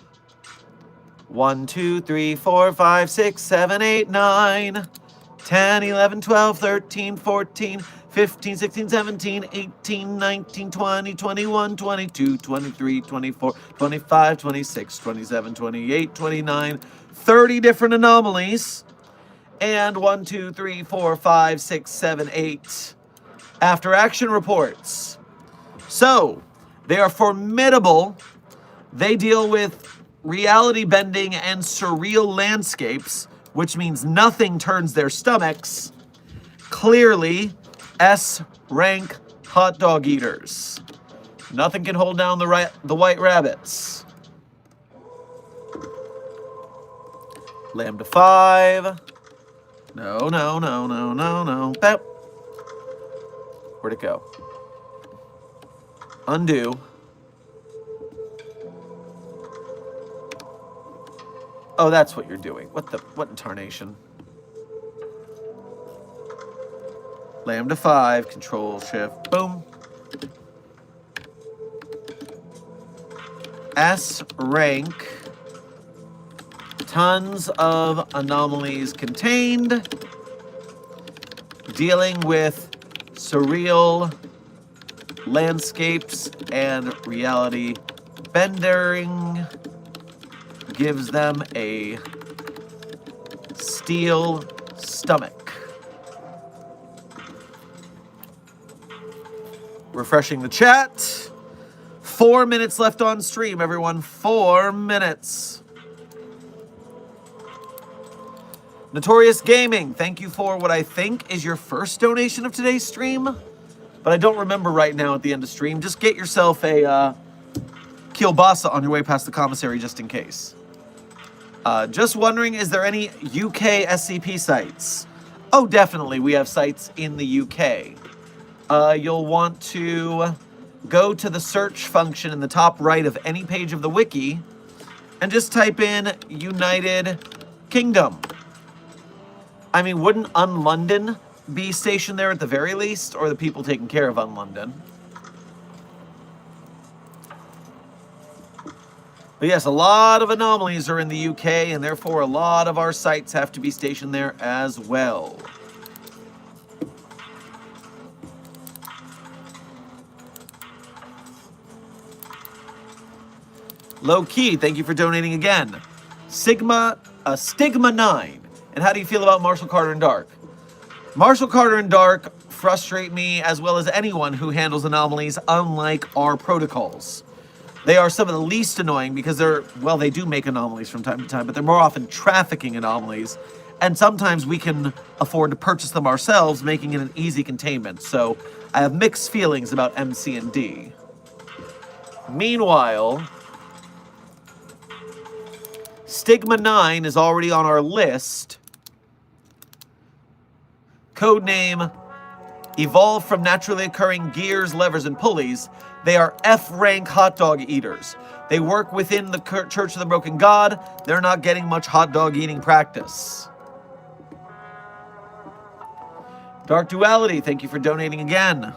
1, 2, 3, 4, 5, 6, 7, 8, 9, 10, 11, 12, 13, 14, 15, 16, 17, 18, 19, 20, 21, 22, 23, 24, 25, 26, 27, 28, 29, 30 different anomalies. And 1, 2, 3, 4, 5, 6, 7, 8 after action reports. So, they are formidable. They deal with reality bending and surreal landscapes, which means nothing turns their stomachs. Clearly, S-rank hot dog eaters. Nothing can hold down the White Rabbits. Lambda 5. No. Bap. Where'd it go? Undo. Oh, that's what you're doing. What in tarnation? Lambda 5, Control Shift, boom. S rank, tons of anomalies contained, dealing with surreal landscapes and reality bending, gives them a steel stomach. Refreshing the chat. 4 minutes left on stream, everyone. 4 minutes. Notorious Gaming, thank you for what I think is your first donation of today's stream, but I don't remember right now at the end of stream. Just get yourself a kielbasa on your way past the commissary just in case. Just wondering, is there any UK SCP sites? Oh, definitely. We have sites in the UK. You'll want to go to the search function in the top right of any page of the wiki and just type in United Kingdom. I mean, wouldn't Unlondon be stationed there at the very least, or the people taking care of Unlondon? But yes, a lot of anomalies are in the UK, and therefore a lot of our sites have to be stationed there as well. Low Key, thank you for donating again. Sigma Stigma 9. And how do you feel about Marshall, Carter, and Dark? Marshall, Carter, and Dark frustrate me as well as anyone who handles anomalies unlike our protocols. They are some of the least annoying because they do make anomalies from time to time, but they're more often trafficking anomalies. And sometimes we can afford to purchase them ourselves, making it an easy containment. So I have mixed feelings about MC and D. Meanwhile, Stigma 9 is already on our list. Codename evolved from naturally occurring gears, levers, and pulleys. They are F-rank hot dog eaters. They work within the Church of the Broken God. They're not getting much hot dog eating practice. Dark Duality, thank you for donating again.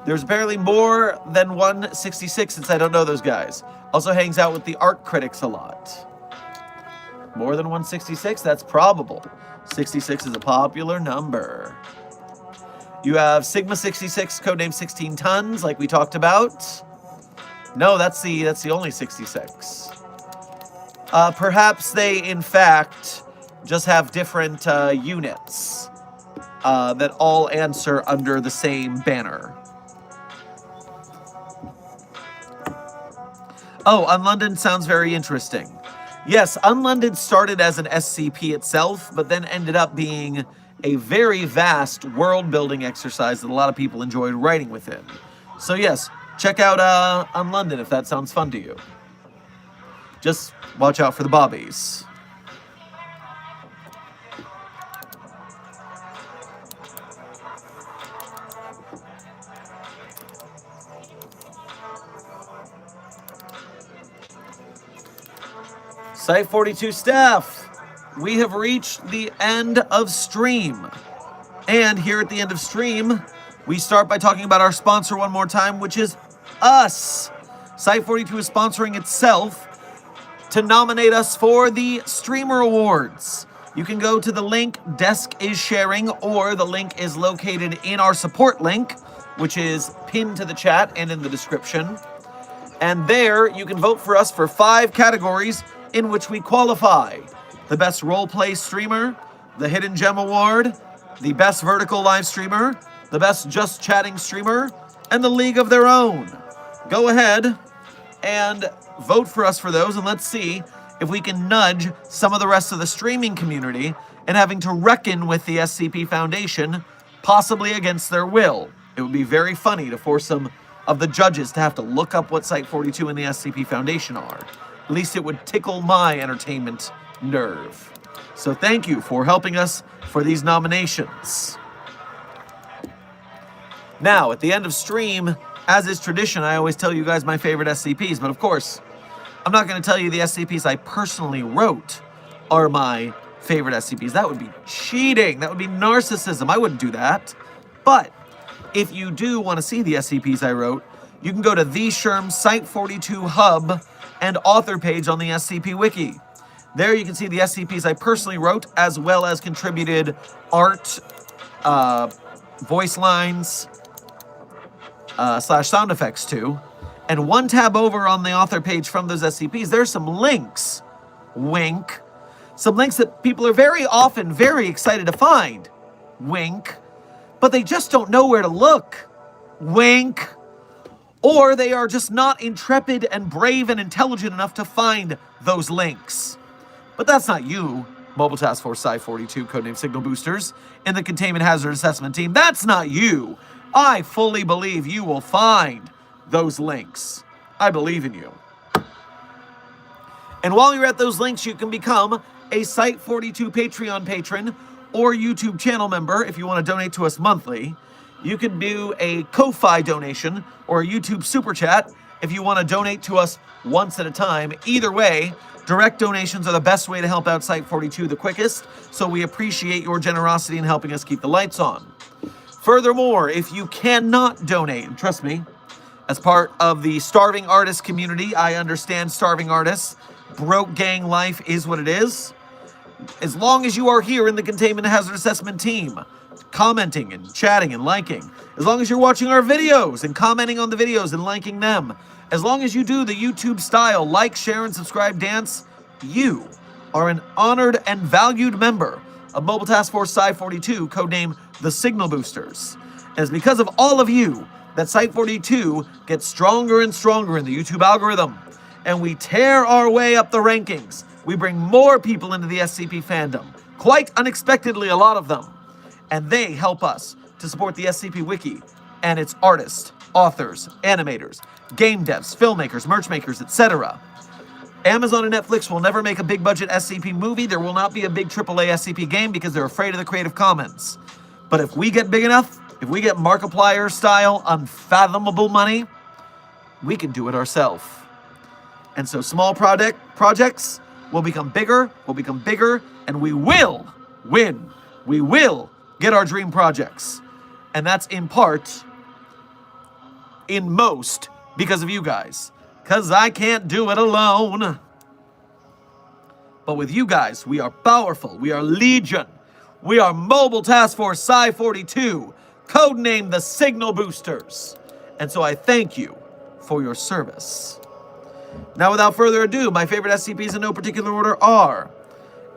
There's apparently more than 166 since I don't know those guys. Also hangs out with the art critics a lot. More than 166? That's probable. 66 is a popular number. You have Sigma 66, codename 16 tons, like we talked about. No, that's the only 66. Perhaps they, in fact, just have different units that all answer under the same banner. Oh, Unlondon sounds very interesting. Yes, Unlondon started as an SCP itself, but then ended up being a very vast world-building exercise that a lot of people enjoyed writing within. So yes, check out Unlondon if that sounds fun to you. Just watch out for the bobbies. Site 42 staff, we have reached the end of stream. And here at the end of stream, we start by talking about our sponsor one more time, which is us. Site 42 is sponsoring itself to nominate us for the Streamer Awards. You can go to the link Desk is sharing, or the link is located in our support link, which is pinned to the chat and in the description. And there you can vote for us for 5 categories in which we qualify: the best roleplay streamer, the Hidden Gem Award, the best vertical live streamer, the best just chatting streamer, and the League of Their Own. Go ahead and vote for us for those, and let's see if we can nudge some of the rest of the streaming community and having to reckon with the SCP Foundation, possibly against their will. It would be very funny to force some of the judges to have to look up what Site 42 and the SCP Foundation are. At least it would tickle my entertainment nerve. So thank you for helping us for these nominations. Now, at the end of stream, as is tradition, I always tell you guys my favorite SCPs, but of course, I'm not going to tell you the SCPs I personally wrote are my favorite SCPs. That would be cheating. That would be narcissism. I wouldn't do that. But if you do want to see the SCPs I wrote, you can go to the Sherm Site 42 Hub and author page on the SCP Wiki. There you can see the SCPs I personally wrote, as well as contributed art, voice lines, / sound effects to. And one tab over on the author page from those SCPs, there's some links, wink, some links that people are very often very excited to find, wink, but they just don't know where to look, wink. Or they are just not intrepid and brave and intelligent enough to find those links. But that's not you, Mobile Task Force Site 42, codename Signal Boosters, and the Containment Hazard Assessment Team. That's not you. I fully believe you will find those links. I believe in you. And while you're at those links, you can become a Site 42 Patreon patron or YouTube channel member if you want to donate to us monthly. You can do a Ko-Fi donation or a YouTube Super Chat if you want to donate to us once at a time. Either way, direct donations are the best way to help out Site 42 the quickest, so we appreciate your generosity in helping us keep the lights on. Furthermore, if you cannot donate, and trust me, as part of the starving artist community, I understand starving artists, broke gang life is what it is. As long as you are here in the Containment Hazard Assessment Team, commenting and chatting and liking, as long as you're watching our videos and commenting on the videos and liking them, as long as you do the YouTube style like, share, and subscribe dance, you are an honored and valued member of Mobile Task Force Sci-42, codename the Signal Boosters. And it's because of all of you that Site42 gets stronger and stronger in the YouTube algorithm. And we tear our way up the rankings. We bring more people into the SCP fandom. Quite unexpectedly, a lot of them. And they help us to support the SCP Wiki and its artists, authors, animators, game devs, filmmakers, merch makers, etc. Amazon and Netflix will never make a big budget SCP movie. There will not be a big AAA SCP game because they're afraid of the Creative Commons. But if we get big enough, if we get Markiplier style unfathomable money, we can do it ourselves. And so small projects will become bigger, and we will win. We will get our dream projects. And that's in part, in most, because of you guys. Because I can't do it alone. But with you guys, we are powerful. We are Legion. We are Mobile Task Force Psi-42, codenamed the Signal Boosters. And so I thank you for your service. Now, without further ado, my favorite SCPs in no particular order are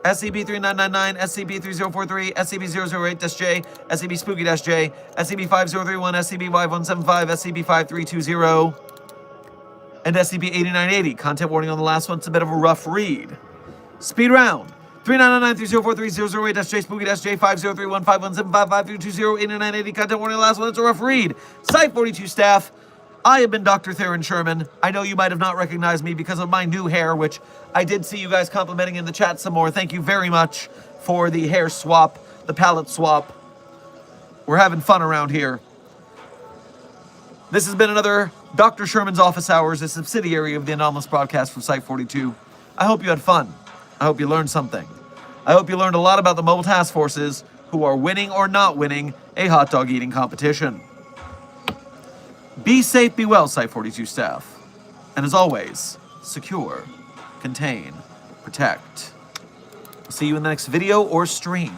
SCP-3999, SCP-3043, SCP-008-J, SCP-Spooky-J, SCP-5031, SCP-5175, SCP-5320, and SCP-8980. Content warning on the last one, it's a bit of a rough read. Speed round. 3999-3043-008-J, Spooky-J, 5031, 5175, 5320, 8980. Content warning on the last one, it's a rough read. Site-42 staff. I have been Dr. Theron Sherman. I know you might have not recognized me because of my new hair, which I did see you guys complimenting in the chat some more. Thank you very much for the hair swap, the palette swap. We're having fun around here. This has been another Dr. Sherman's Office Hours, a subsidiary of the Anomalous broadcast from Site-42. I hope you had fun. I hope you learned something. I hope you learned a lot about the mobile task forces who are winning or not winning a hot dog eating competition. Be safe, be well, Site-42 staff. And as always, secure, contain, protect. I'll see you in the next video or stream.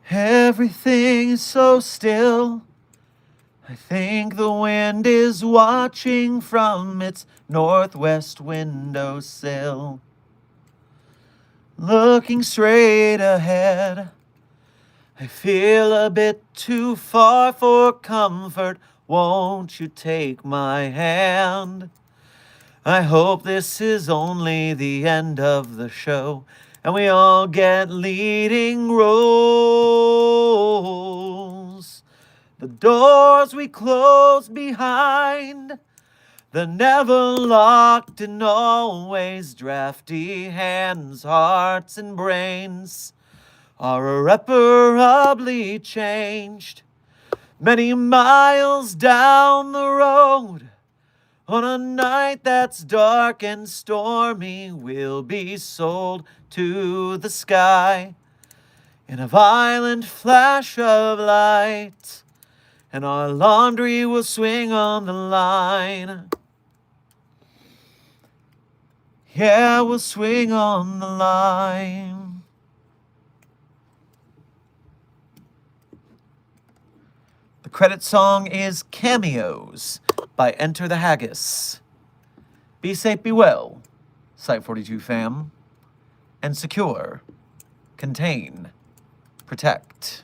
Everything is so still. I think the wind is watching from its northwest windowsill. Looking straight ahead, I feel a bit too far for comfort. Won't you take my hand? I hope this is only the end of the show, and we all get leading roles. The doors we close behind, the never locked and always drafty hands, hearts, and brains are irreparably changed. Many miles down the road, on a night that's dark and stormy, we'll be sold to the sky in a violent flash of light, and our laundry will swing on the line. Yeah, we'll swing on the line. The credit song is Cameos by Enter the Haggis. Be safe, be well, Site-42 fam, and secure, contain, protect.